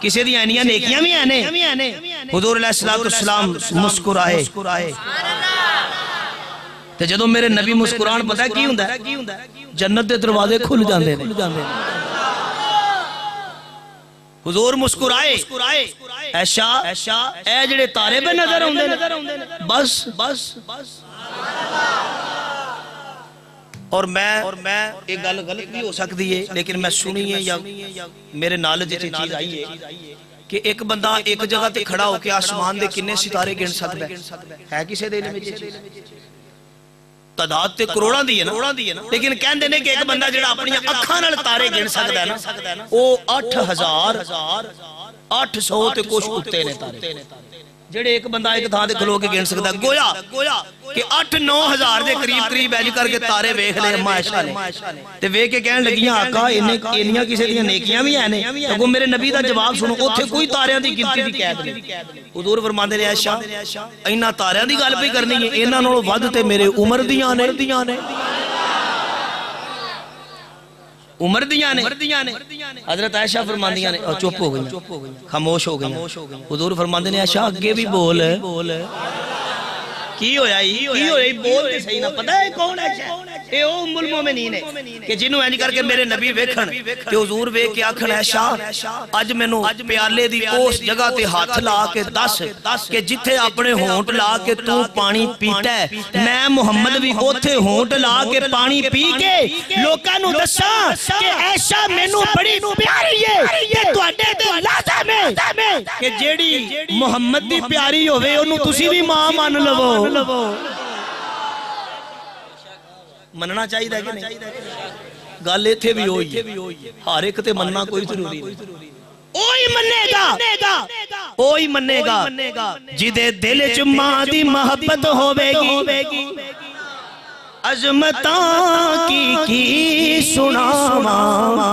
کسے دیاں انیاں نیکیاں بھی ہیں حضور علیہ السلام مسکرائے تے جدوں میرے نبی مسکران پتہ کی ہوندا ہے جنت دے دروازے کھل جاندے نے حضور مسکرائے عائشہ اے جڑے تارے پہ نظر ہوندے نے بس اور میں ایک گل غلط بھی ہو سکتی ہے لیکن میں سنی ہے یا میرے نالج چ چیز آئی ہے کہ ایک بندہ ایک جگہ تے کھڑا ہو کے آسمان دے کنے ستارے گن سکدا ہے کسے دے علم وچ تعداد تے کروڑاں دی ہے نا لیکن کہندے نے کہ ایک بندہ جڑا اپنی اکھاں نال تارے گن سکدا ہے نا او 8000 800 تے کچھ اتے نے تارے جڑے ایک بندہ ایک تھان تے کھلو کے گن سکتا گویا کہ 8-9 ہزار دے قریب اینج کر کے تارے ویکھ لے اماں عائشہ نے تے ویکھ کے کہن لگیاں آقا انیاں کسے دیاں نیکیاں بھی ہیں اگوں میرے نبی دا جواب سنو اوتھے کوئی تاریاں دی گنتی دی قید نہیں حضور فرماندے نے عائشہ انہاں تاریاں دی گل پہ کرنی ہے انہاں نالوں ود تے میرے عمر دیاں نے عمر دیاں نے حضرت عائشہ فرماندیاں نے چپ ہو گئی خاموش ہو گئی حضور فرماندے نے عائشہ اگے بھی بول کی ہویا بول تے صحیح نہ پتہ ہے کون ہے اے او ام المومنین ہے کہ جنوں اینج کر کے میرے نبی ویکھن تے حضور ویکھ کے آکھن عائشہ اج مینوں پیالے دی اس جگہ تے ہاتھ لا کے دس کہ جتھے اپنے ہونٹ لا کے تو پانی پیتا ہے میں محمد بھی اوتھے ہونٹ لا کے پانی پی کے لوکاں نوں دساں کہ عائشہ مینوں بڑی پیاری ہے تے تواڈے تے لازم ہے کہ جیڑی محمد دی پیاری ہوے اونوں تسی بھی ماں مان لو مننا چاہیے کہ نہیں گل ایتھے بھی ہوئی ہے ہر ایک تے مننا کوئی ضروری نہیں اوہی منے گا جدے دل چ ماں دی محبت ہوے گی عظمتاں کی سناواں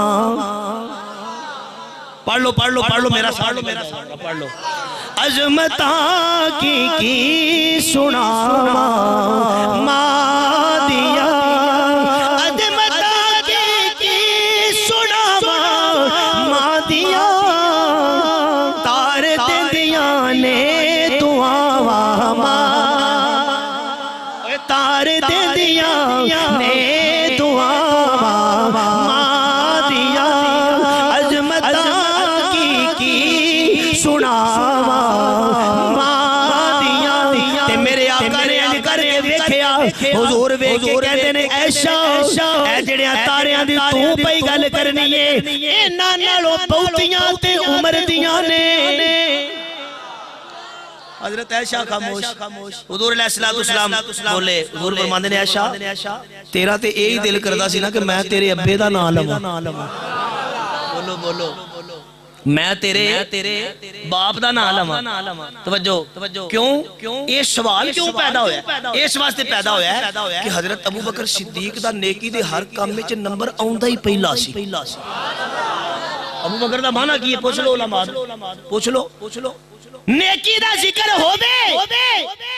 پڑھ لو میرا ساتھ پڑھ لو عظمتاں کی سناواں ماں دیا عظمتاں کی سناواں ماں دیا تار دیندیاں نے دعاواں تار دیندیاں نے دعاواں ماں دیا عظمتاں کی سناواں ماں دیا تے میرے آقا نے انج کر کے ویکھیا حضور ویکھ کے کہندے نے عائشہ اے جڑیاں تاریاں دی تو پئی گل کرنی ہے انہاں نالوں بہتیاں تے عمر دیاں نے حضرت عائشہ خاموش حضور علیہ السلام بولے حضور فرماندے نے عائشہ تیرا تے یہی دل کردا سی نا کہ میں تیرے ابے دا نام لواں بولو میں تیرے باپ دا نام لواں توجہ کیوں یہ سوال کیوں پیدا ہویا اس واسطے پیدا ہویا ہے کہ حضرت ابو بکر صدیق دا نیکی دے ہر کام وچ نمبر آوندا ہی پہلا سی ابو بکر دا معنی کی ہے پوچھ لو علماء پوچھ لو نیکی دا ذکر ہووے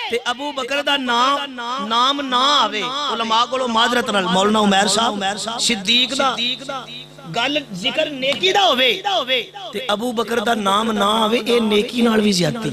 تے ابو بکر دا نام نہ آوے علماء کولوں معذرت نال مولانا عمیر صاحب صدیق دا گل ذکر نیکی دا ہووے تے ابو بکر دا نام نہ آوے اے نیکی نال بھی زیادتی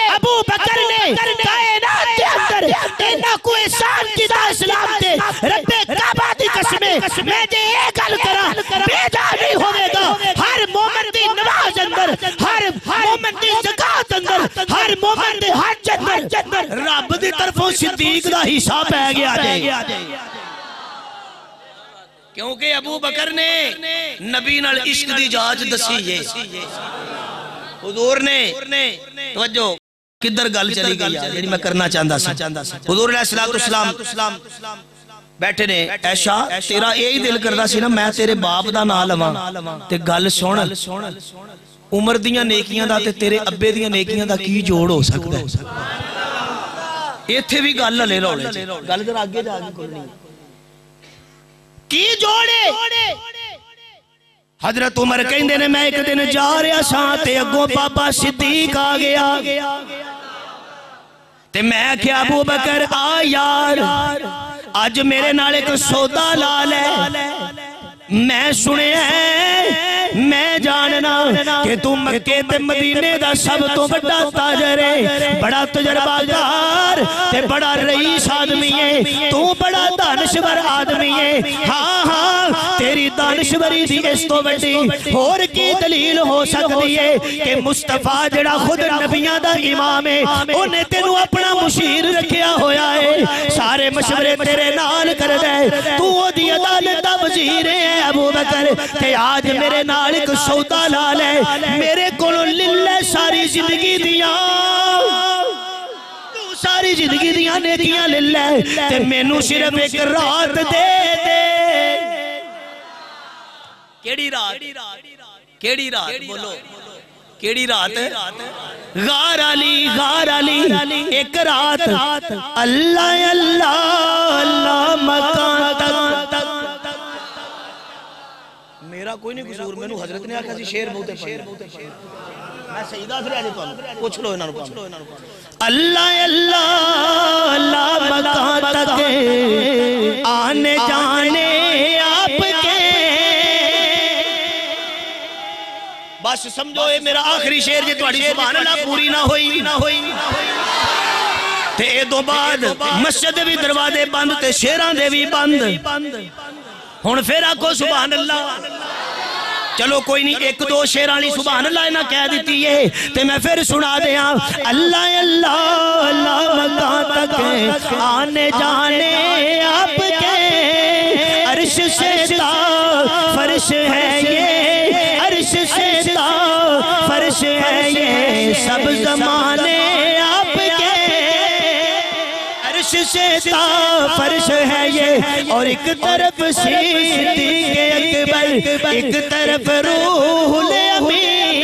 ابو بکر نے کائنات کے اندر انہاں کو احسان کیتا اسلام تے رب کعبہ دی قسم میں جے اے گل کراں بیجا نہیں ہوے گا ہر مومن دی نماز اندر ہر مومن دی زکات اندر ہر مومن دی حج اندر رب دی طرفوں صدیق دا حصہ پے گیا جے کیونکہ ابو بکر نے نبی نال عشق دی جانچ دسی ہے حضور نے توجہ کدھر گل چلی گئی جڑی میں کرنا چاہندا سا حضور علیہ السلام بیٹھے نے عائشہ تیرا یہی دل کردا سی نا میں تیرے باپ دا نام لواں تے گل سن عمر دیاں نیکیاں دا تے تیرے ابے دیاں نیکیاں دا کی جوڑ ہو سکدا ہے ایتھے بھی گل لے لو گل کر آگے جا کے کوئی نہیں کی جوڑے حضرت عمر کہندے نے میں ایک دن جا رہا سا تے اگوں بابا صدیق آ گیا تے میں کہیا ابو بکر آ یار اج میرے نال ایک سودا لا لے میں سنیا میں جاننا کہ تو مکے تے مدینے دا سب تو بڑا تاجر ہے بڑا تجربہ دار تے بڑا رئیس آدمی ہے تو بڑا دانشور آدمی ہے ہاں تیری دانشوری دی اس تو بڑی اور کی دلیل ہو سکتی ہے کہ مصطفیٰ جڑا خود نبیاں دا امام ہے انہیں تینوں اپنا مشیر رکھیا ہویا ہے سارے مشورے تیرے نال کر دے تو دی عدالت دا وزیر ہے ابو بکر کہ آج میرے نال ایک سودا لا لے میرے کولوں للہ ساری زندگی دیاں تو ساری زندگی دیاں نیکیاں للہ تے مینوں صرف ایک رات دے کیڑی رات کیڑی رات بولو کیڑی رات غار علی ایک رات اللہ اللہ اللہ مکان تک میرا کوئی نہیں قصور میں حضرت نے آکھا سی شیر بہتے میں سیدہ سے آجے تو پوچھ لو انہوں نے اللہ اللہ اللہ مکان تک آنے جانے آپ کے بس سمجھو اے میرا آخری شیر جے تواڈی سبحان اللہ پوری نہ ہوئی تے اے دو بعد مسجد بھی دروازے بند تے شیراں دے بھی بند ہن پھر آکھو سبحان اللہ چلو کوئی نہیں ایک دو شیرانی سبحان اللہ نہ کہہ دیتی ہے تے میں پھر سنا دیا اللہ اللہ اللہ مکان تک آنے جانے آپ کے عرش سے تا فرش ہے یہ عرش سے تا فرش ہے یہ سب زمانے آپ کے عرش سے تا فرش ہے یہ اور ایک طرف صدیق اکبر ایک طرف روح الامین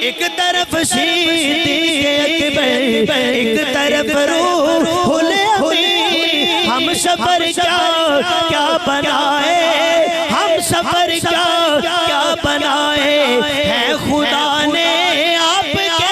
ایک طرف صدیق اکبر ایک طرف روح الامین ہم سفر کیا بنائے ہم سفر کیا بنائے ہے خدا نے آپ کے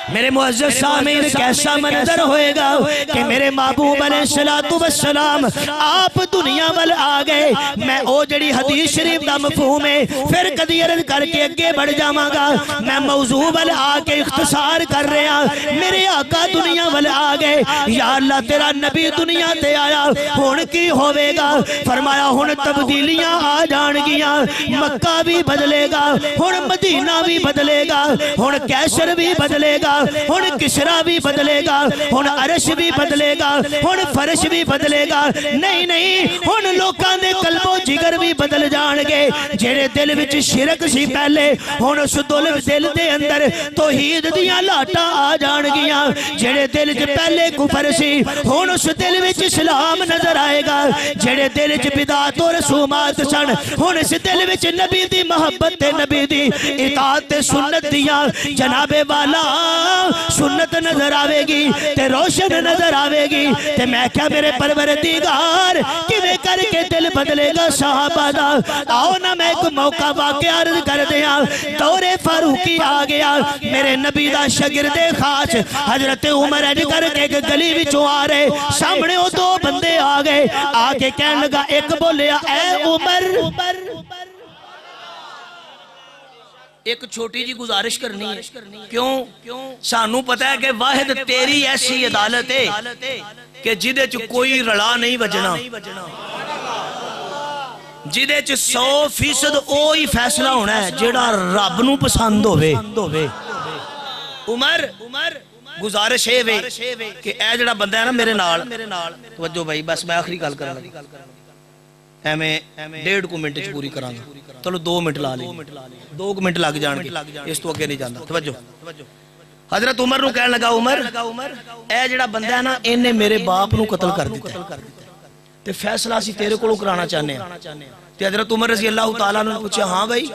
میرے معزز سامعین کیسا منظر ہوئے گا کہ میرے محبوب علیہ السلام آپ دنیا وال آ گئے میں او جڑی حدیث شریف دا مفہوم ہے پھر کدی عرض کر کے اگے بڑھ جاواں گا میں موضوع وال آ کے اختصار کر رہا میرے آقا دنیا وال آ گئے یا اللہ تیرا نبی دنیا تے آیا ہن کی ہوے گا فرمایا ہن تبدیلیاں آ جان گیاں مکہ بھی بدلے گا ہن مدینہ بھی بدلے گا ہن کیسر بھی بدلے گا ہن کسرا بھی بدلے گا ہن عرش بھی بدلے گا ہن فرش بھی بدلے گا نہیں ہن لوکاں دے قلب و جگر بھی بدل جان گے جڑے دل وچ شرک سی پہلے ہن اس دل دے اندر توحید دیاں لاٹاں آ جان گیاں جڑے دل وچ پہلے کفر سی ہن اس دل وچ اسلام نظر آئے گا جڑے دل وچ بدعت و رسومات سن ہن اس دل وچ نبی دی محبت تے نبی دی اطاعت تے سنت دیاں جناب والا سنت نظر آوے گی تے روشن نظر آوے گی تے میں کیا میرے پروردگار کیویں کر کے دل بدلے گا صحابہ دا آؤ نہ میں ایک موقع واقعہ عرض کر دیا دور فاروقی آ گیا میرے نبی دا شاگرد خاص حضرت عمر اج کر کے ایک گلی وچوں آ رہے سامنے وہ دو بندے آ گئے آ کے کہنے لگا ایک بولیا اے عمر ایک چھوٹی جی گزارش کرنی ہے کیوں سانوں پتہ ہے کہ واحد تیری ایسی عدالت ہے کہ جدے چ کوئی رلا نہیں بجنا جدے چ 100% اوہی فیصلہ ہونا ہے جیڑا رب نو پسند ہوئے عمر گزارش ہے کہ اے جڑا بندہ ہے نا میرے نال توجہ بھائی بس میں آخری گل کرنا میں 1.5 منٹ پوری کراں گا چلو 2 منٹ لا لیں 2 منٹ لگ جان گے اس تو اگے نہیں جانا توجہ حضرت عمر نو کہنے لگا عمر اے جڑا بندہ ہے نا انہیں میرے باپ نو قتل کر دیتا تے فیصلہ اسی تیرے کولوں کرانا چاہنے ہیں تے حضرت عمر رضی اللہ تعالیٰ نے پوچھا ہاں بھائی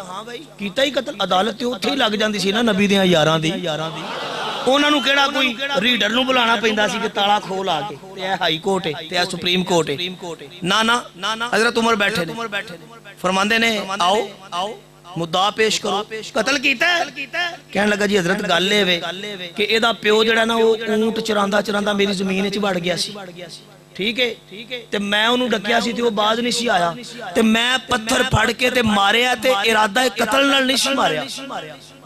کیتا ہی قتل عدالت تے اوتھے ہی لگ جاندی سی نا نبی دیاں یاراں دی انہاں نو کیڑا کوئی ریڈر نو بلانا پیندا سی کہ تالا کھول آ کے تے اے ہائی کورٹ ہے تے اے سپریم کورٹ ہے نا حضرت عمر بیٹھے نے فرماندے نے آؤ مدعا پیش کرو قتل کیتا ہے کہنے لگا جی حضرت گل اے وے کہ اے دا پیو جڑا نا وہ اونٹ چراندا میری زمین وچ وڑ گیا سی ٹھیک ہے تے میں انہوں ڈکیا سی تے وہ باز نہیں سی آیا تے میں پتھر پھڑ کے تے ماریا تے ارادہ قتل نال نہیں سی ماریا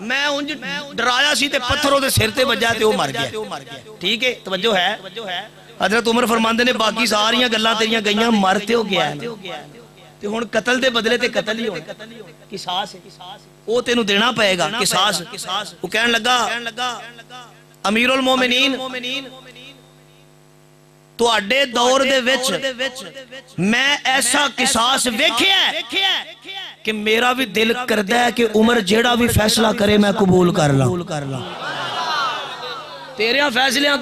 میں انج ڈرایا سی تے پتھروں دے سر تے بجا تے وہ مر گیا ٹھیک ہے توجہ ہے حضرت عمر فرماندے نے باقی ساریاں گلاں تیریاں گئیاں مرتے ہو گیا ہے تے ہن قتل دے بدلے تے قتل ہی ہونا قصاص ہے وہ تینوں دینا پائے گا قصاص وہ کہنے لگا امیر المومنین تو اڈے دور دے وچ میں ایسا قصاص ویکھیا ہے کہ میرا بھی دل کردا ہے کہ عمر جیڑا بھی فیصلہ کرے میں قبول کر لاں تیریاں فیصلیاں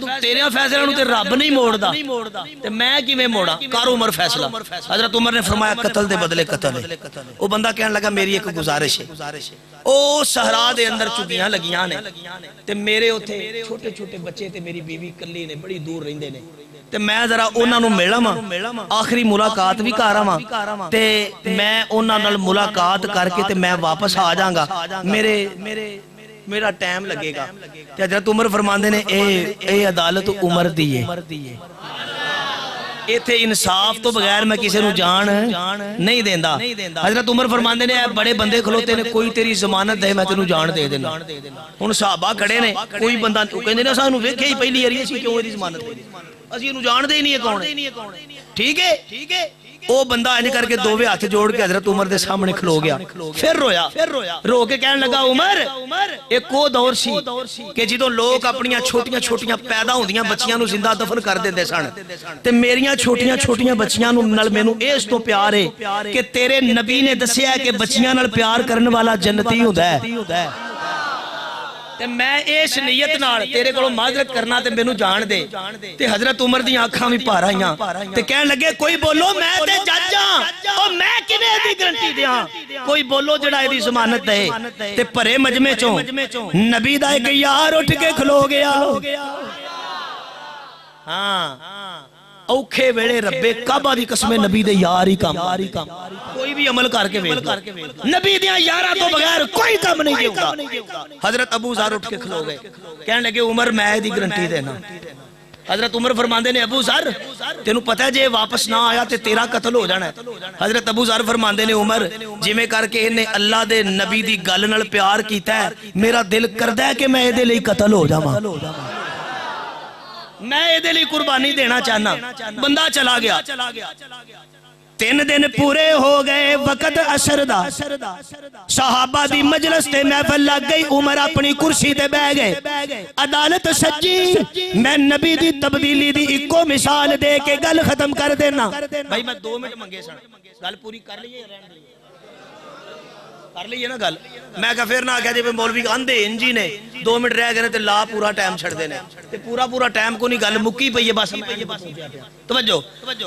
تے رب نہیں موڑدا تے میں کیویں موڑا؟ کر عمر فیصلہ۔ حضرت عمر نے فرمایا قتل دے بدلے قتل ہے۔ وہ بندہ کہنے لگا میری ایک گزارش ہے، او صحرا دے اندر چگیاں لگیاں نے تے میرے اوتھے چھوٹے چھوٹے بچے تے میری بیوی کلی نے، بڑی دور رہندے نے تے میں ذرا انہاں نوں ملاواں، آخری ملاقات بھی کر آواں تے میں انہاں نال ملاقات کر کے تے میں واپس آ جاں گا، میرا ٹائم لگے گا۔ تے حضرت عمر فرماندے نے اے عدالت عمر دی ہے، ایتھے انصاف تو بغیر میں کسی نو جان نہیں دیندا۔ حضرت عمر فرماندے نے اے بڑے بندے کھلوتے نے، کوئی تیری ضمانت دے میں تینوں جان دے دینا۔ ہن صحابہ کھڑے نے، کوئی بندہ کہندے نے سانوں ویکھیا ہی پہلی واری اسی کیوں دی ضمانت دے اسی اینوں جانتے ہی نہیں ہے کون ہے، ٹھیک ہے۔ او بندہ انج کر کے دوویں ہاتھ جوڑ کے حضرت عمر دے سامنے کھلو گیا، پھر رویا، رو کے کہنے لگا عمر ایک وہ دور سی کہ جدوں لوگ اپنیاں چھوٹیاں چھوٹیاں پیدا ہوندیاں بچیاں نو زندہ دفن کر دیندے سن تے میریاں چھوٹیاں چھوٹیاں بچیاں نال مینوں اس تو پیار ہے کہ تیرے نبی نے دسیا ہے کہ بچیاں نال پیار کرن والا جنتی ہوندا ہے تے میں اس نیت نال تیرے کولوں معذرت کرنا تے مینوں جان دے۔ تے حضرت عمر دی آنکھاں وی بھر آئیاں تے کہن لگے کوئی بولو میں تے جج ہاں، او میں کیویں دی گارنٹی دیاں، کوئی بولو جڑا ایدی ضمانت دے۔ تے بھرے مجمع چوں نبی دا ایک یار اٹھ کے کھلو گیا، ہاں اوکھے ویلے ربے کعبہ دی قسم نبی دے یار ہی کام، کوئی بھی عمل کر کے ویکھ لو نبی دیاں یاراں تو بغیر کوئی کام نہیں ہوگا۔ حضرت ابو ذر اٹھ کے کھلو گئے، کہنے لگے عمر میں دی گارنٹی دینا۔ حضرت عمر فرماندے نے ابو ذر تینوں پتہ ہے جے واپس نہ آیا تے تیرا قتل ہو جانا ہے۔ حضرت ابو ذر فرماندے نے عمر جویں کر کے انہیں اللہ دے نبی دی گل نال پیار کیتا ہے، میرا دل کردا ہے کہ میں اے دے لئی قتل ہو جاواں، میں اے دے لئی قربانی دینا چاہنا۔ بندہ چلا گیا، 3 دن پورے ہو گئے وقت عصر دا، صحابہ دی مجلس تے محفل لگ گئی، عمر اپنی کرسی تے بیٹھ گئے، عدالت سجی۔ میں نبی دی تبدیلی دی اکو مثال دے کے گل ختم کر دینا۔ بھائی میں 2 منٹ منگے سن، گل پوری کر لیے رہن دی کر لیے نا گل، میں کہا پھر نہ آ گیا جی مولوی اندھے انجی نے 2 منٹ رہ گئے تے لا پورا ٹائم چھڑ دینے تے پورا ٹائم کو نہیں گل مکی پئی ہے بس۔ توجہ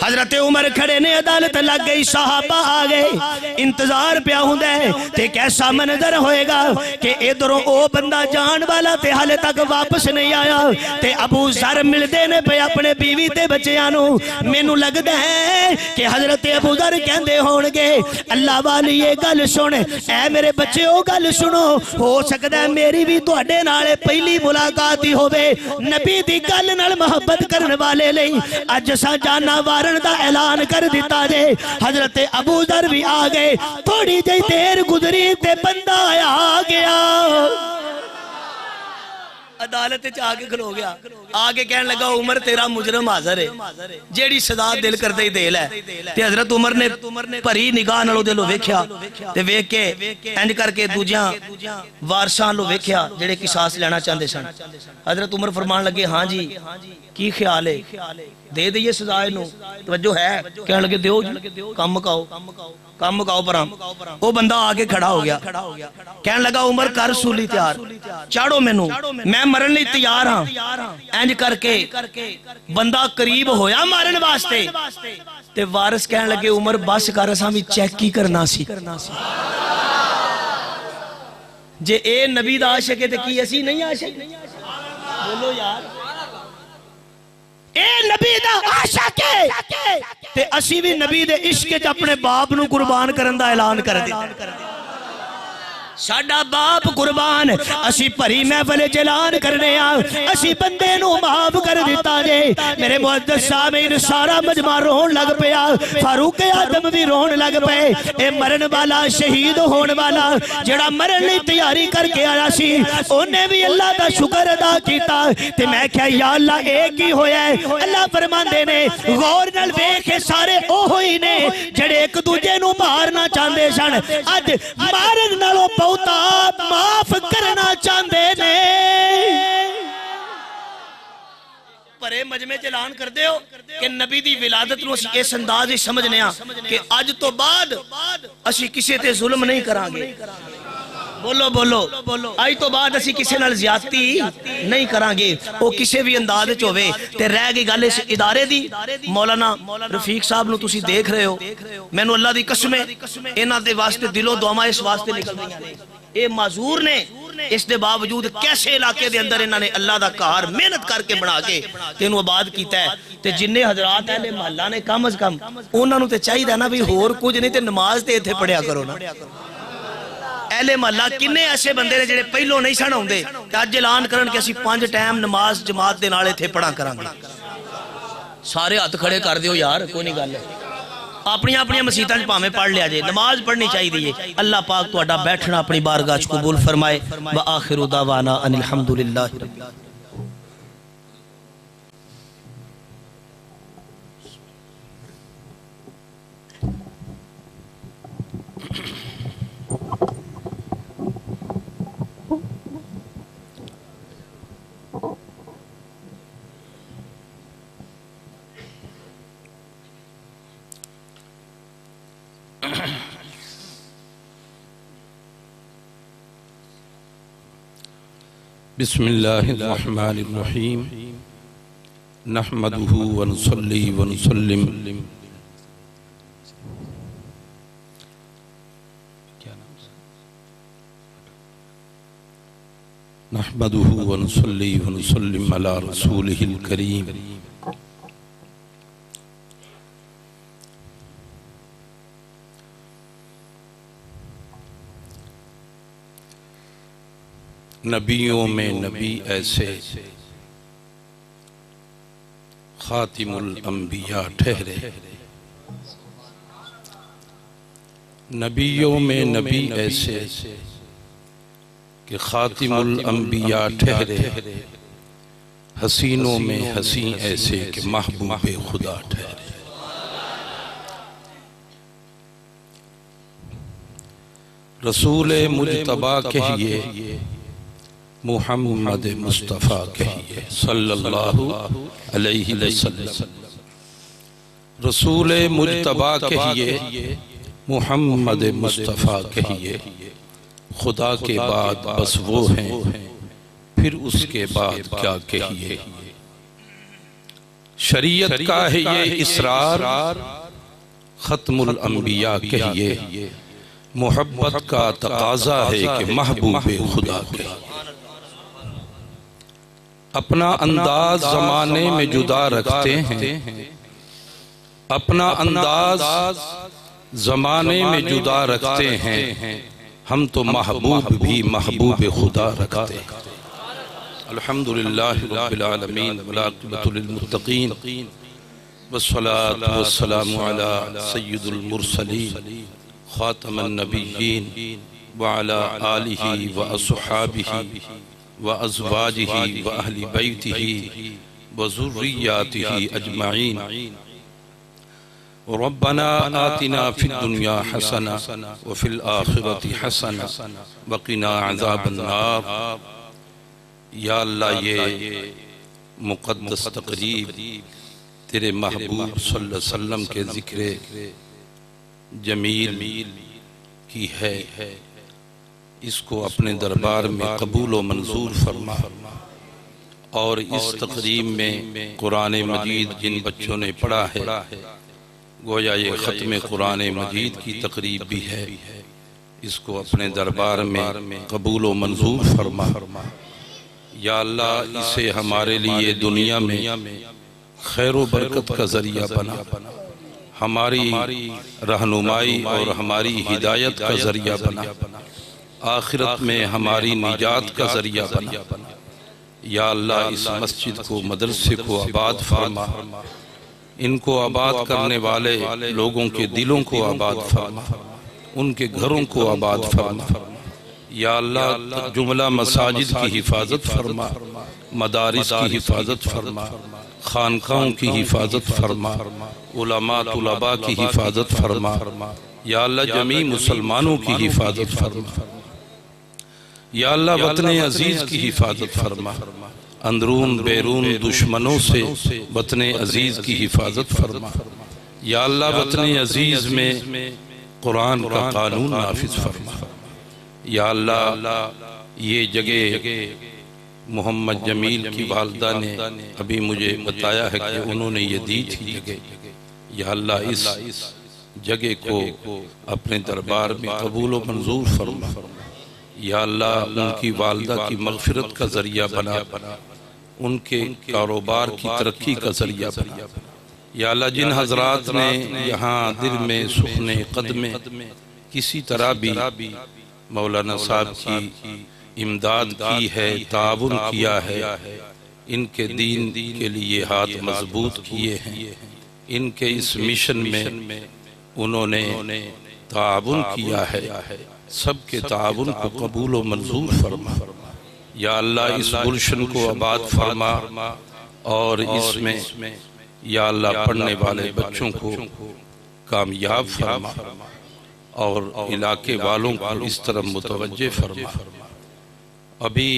حضرت عمر کھڑے نے، عدالت لگ گئی، صحابہ آ گئے، انتظار پیا ہوندا ہے تے کیسا منظر ہوئے گا کہ ادھروں او بندہ جان والا تے حالے تک واپس نہیں آیا تے ابو ذر ملدے نے پے اپنے بیوی تے بچیاں نو۔ مینوں لگدا ہے کہ حضرت ابو ذر کہندے ہون گے اللہ والی یہ گل سن، اے میرے بچے او گل سنو، ہو سکدا ہے میری بھی تواڈے نال پہلی ملاقات ہی ہوے، نبی دی گل نال محبت کرن والے لئی اج اساں جانا وارن دا اعلان کر دیتا جے۔ حضرت ابو ذر بھی آ گئے، تھوڑی جئی دیر گزری تے بندہ آ گیا، عدالت چ آگے کھلو گیا، آگے کہنے لگا عمر تیرا مجرم حاضر ہے، جیڑی سزا دل کردے ہی دے لے۔ تے حضرت عمر نے بھری نگاہ نال دلو ویکھیا تے ویکھ کے انج کر کے دوجیاں وارثاں لو ویکھیا جڑے قصاص لینا چاہندے سن۔ حضرت عمر فرمان لگے ہاں جی کی خیال ہے، دے دئیے سزا نو، توجہ ہے؟ کہنے لگے دیو جی، کم مکاؤ پراں۔ وہ بندہ آگے کھڑا ہو گیا، کہنے لگا عمر کر سولی تیار، چاڑو مینوں، میں مرن لئی تیار ہاں۔ انج کر کے بندہ قریب ہویا مارن واسطے تے وارث کہنے لگے عمر بس کر اساں وی چیک کی کرنا سی، جے اے نبی دا عاشق ہے تے کی اسی نہیں عاشق؟ بولو یار، اے نبی دا عاشق ہے تے اسی بھی نبی دے عشق وچ اپنے باپ نو قربان کرن دا اعلان کر دتا، ساڈا باپ قربان، اسی بھری محفل اعلان کرنے آ، اسی بندے نو معاف کر دیتا جے۔ میرے معزز سامعین سارا مجمع رون لگ پیا، فاروق اعظم بھی رون لگ پئے، اے مرن والا شہید ہون والا جڑا مرن لئی تیاری کر کے آیا سی اونے بھی اللہ دا شکر ادا کیتا تے میں کہیا یا اللہ اے کی ہویا ہے؟ اللہ فرماندے نے غور نال ویکھ سارے او ہوئی نے جڑے ایک دوجے نو مارنا چاہندے سن، اج مارن نالوں بہتا معاف کرنا چاہندے نے۔ پرے مجمع اعلان کر دے ہو کہ نبی دی ولادت نو اسی اس انداز ہی سمجھنے ہاں کہ اج تو بعد اسی کسی تے ظلم نہیں کران گے۔ بولو بولو آج تو بعد اسی کسی نال زیادتی نہیں کران گے. وہ کسی بھی انداز وچ ہوے تے رہ گئی گل اس ادارے دی. مولانا رفیق صاحب نو تسی دیکھ رہے ہو, مینوں اللہ دی قسم ہے انہاں دے واسطے دلوں دعائیں اس واسطے نکل رہی ہیں. اے معذور نے, اس دے باوجود کیسے علاقے دے اندر انہاں نے اللہ دا گھر محنت کر کے بنا کے تینوں آباد کیتا ہے. تے جننے حضرات اہل محلہ نے کم از کم انہاں نو تے چاہیے نا بھی ہور کچھ نہیں تے نماز تے ایتھے پڑھیا کرو نا. اہل محلہ کنے ایسے بندے نے جڑے پہلو نہیں سن ہوندے تے اج اعلان کرن کہ اسی 5 ٹائم نماز جماعت دے نال ایتھے پڑھا کراں گے. سارے ہاتھ کھڑے کر دیو یار, کوئی نہیں گل اپنی مسیتاں وچ پاویں پڑھ لیا جے, نماز پڑھنی چاہیے. اللہ پاک تہاڈا بیٹھنا اپنی بارگاہ وچ قبول فرمائے. وآخر دعوانا ان الحمدللہ رب العالمین. بسم اللہ الرحمن الرحیم نحمدہ ونصلی ونسلم نحمدہ ونصلی ونسلم علی رسولہ الکریم. نبیوں میں نبی ایسے خاتم الانبیاء ٹھہرے. نبیوں میں نبی ایسے کہ خاتم الانبیاء ٹھہرے. حسینوں میں حسین ایسے کہ محبوب خدا ٹھہرے. رسول مجتبیٰ کہیے, محمد مصطفیٰ کہیے صلی اللہ علیہ وسلم. رسول مجتبیٰ کہیے, محمد مصطفیٰ کہیے. خدا کے بعد بس وہ ہیں, پھر اس کے بعد کیا کہیے. شریعت کا ہے یہ اسرار, ختم الانبیاء کہیے. محبت کا تقاضا ہے کہ محبوب خدا کہیے. اپنا انداز زمانے میں جدا رکھتے ہیں, اپنا انداز زمانے میں جدا رکھتے ہیں. ہم تو محبوب بھی محبوب خدا رکھتے ہیں. الحمدللہ رب العالمین والعاقبۃ للمتقین والصلاة والسلام علی سید المرسلین خاتم النبیین وعلی آلہ واصحابہ وازواجہ واہل بیتہ وذریاتہ اجمعین. ربنا آتنا فی الدنیا حسنہ وفی الآخرۃ حسنہ وقنا عذاب النار. یا اللہ یہ مقدس تقریب تیرے محبوب صلی اللہ علیہ وسلم کے ذکر جمیل کی ہے, اس کو اپنے دربار میں قبول و منظور فرما. اور اس تقریب میں قرآن مجید جن بچوں نے پڑھا ہے, گویا یہ ختم قرآن مجید کی تقریب بھی ہے, اس کو اپنے دربار میں قبول و منظور فرما. یا اللہ اسے ہمارے لیے دنیا میں خیر و برکت کا ذریعہ بنا, ہماری رہنمائی اور ہماری ہدایت کا ذریعہ بنا, آخرت میں ہماری نجات کا ذریعہ بنا. یا اللہ اس مسجد کو مدرسے کو آباد فرما, ان کو آباد کرنے والے لوگوں کے دلوں کو آباد فرما, ان کے گھروں کو آباد فرما. یا اللہ جملہ مساجد کی حفاظت فرما, مدارس کی حفاظت فرما, خانقاہوں کی حفاظت فرما, علماء طلباء کی حفاظت فرما. یا اللہ جمیع مسلمانوں کی حفاظت فرما. یا اللہ وطن عزیز کی حفاظت فرما, اندرون بیرون دشمنوں سے وطن عزیز کی حفاظت فرما. یا اللہ وطن عزیز میں قرآن کا قانون نافذ فرما. یا اللہ یہ جگہ محمد جمیل کی والدہ نے ابھی مجھے بتایا ہے کہ انہوں نے یہ دی تھی جگہ، یا اللہ اس جگہ کو اپنے دربار میں قبول و منظور فرما، یا اللہ ان کی والدہ کی مغفرت کا ذریعہ بنا، ان کے کاروبار کی ترقی کا ذریعہ بنا، یا اللہ جن حضرات نے یہاں دل میں سخن قدم کسی طرح بھی مولانا صاحب کی امداد کی ہے، تعاون کیا ہے، ان کے دین کے لیے ہاتھ مضبوط کیے ہیں، ان کے اس مشن میں انہوں نے تعاون کیا ہے، سب کے تعاون کو قبول و منظور فرما، یا اللہ اس گلشن کو آباد فرما، اور اس میں یا اللہ پڑھنے والے بچوں کو کامیاب فرما، اور علاقے والوں کو اس طرح متوجہ فرما۔ ابھی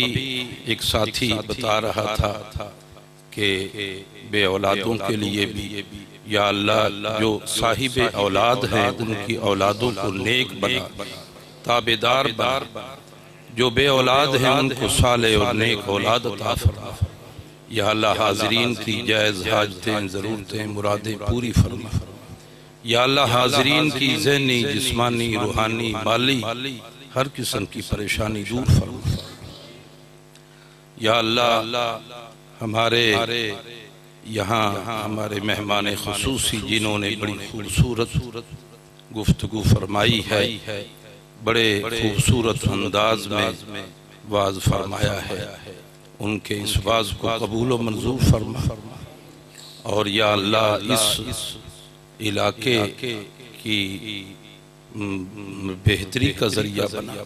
ایک ساتھی بتا رہا تھا کہ بے اولادوں کے لیے بھی یا اللہ جو صاحب اولاد ہیں ان کی اولادوں کو نیک بنا، تابعدار بنا، جو بے اولاد ہیں ان کو صالح اور نیک اولاد عطا فرما، یا اللہ حاضرین کی جائز حاجتیں ضرورتیں مرادیں پوری فرما، یا اللہ حاضرین کی ذہنی جسمانی روحانی مالی ہر قسم کی پریشانی دور فرما، یا اللہ ہمارے یہاں ہمارے مہمان خصوصی جنہوں نے بڑی خوبصورت گفتگو فرمائی ہے، بڑے خوبصورت انداز میں واز فرمایا ہے، ان کے اس واز کو قبول و منظور فرما، اور یا اللہ اس علاقے کی بہتری کا ذریعہ بنا،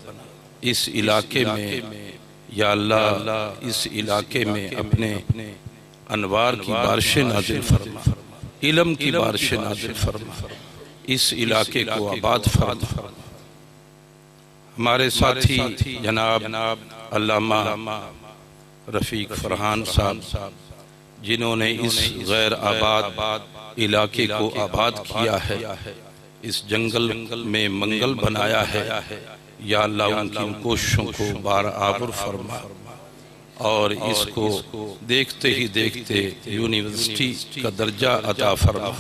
اس علاقے میں یا اللہ اس علاقے میں اپنے انوار کی بارشیں نازل فرما، علم کی بارشیں نازل فرما، اس علاقے کو آباد فرما۔ ہمارے ساتھی جناب علامہ رفیق فرحان صاحب جنہوں نے اس غیر آباد علاقے کو آباد کیا ہے، اس جنگل میں منگل بنایا ہے، یا اللہ ان کی کوششوں کو بارآور فرما، اور اس کو دیکھتے ہی دیکھتے یونیورسٹی کا درجہ عطا فرما،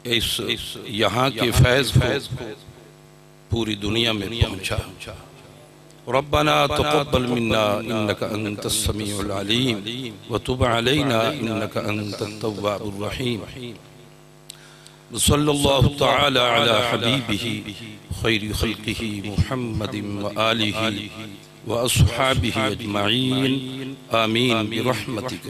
اس یہاں کے فیض کو پوری دنیا میں پہنچا۔ ربنا تقبل منا انك انت السميع العليم وتب علينا انك انت التواب الرحيم، صلی اللہ تعالی علی حبیبہ خیر خلقہ محمد وآلہ واصحابہ اجمعین، آمین برحمتک۔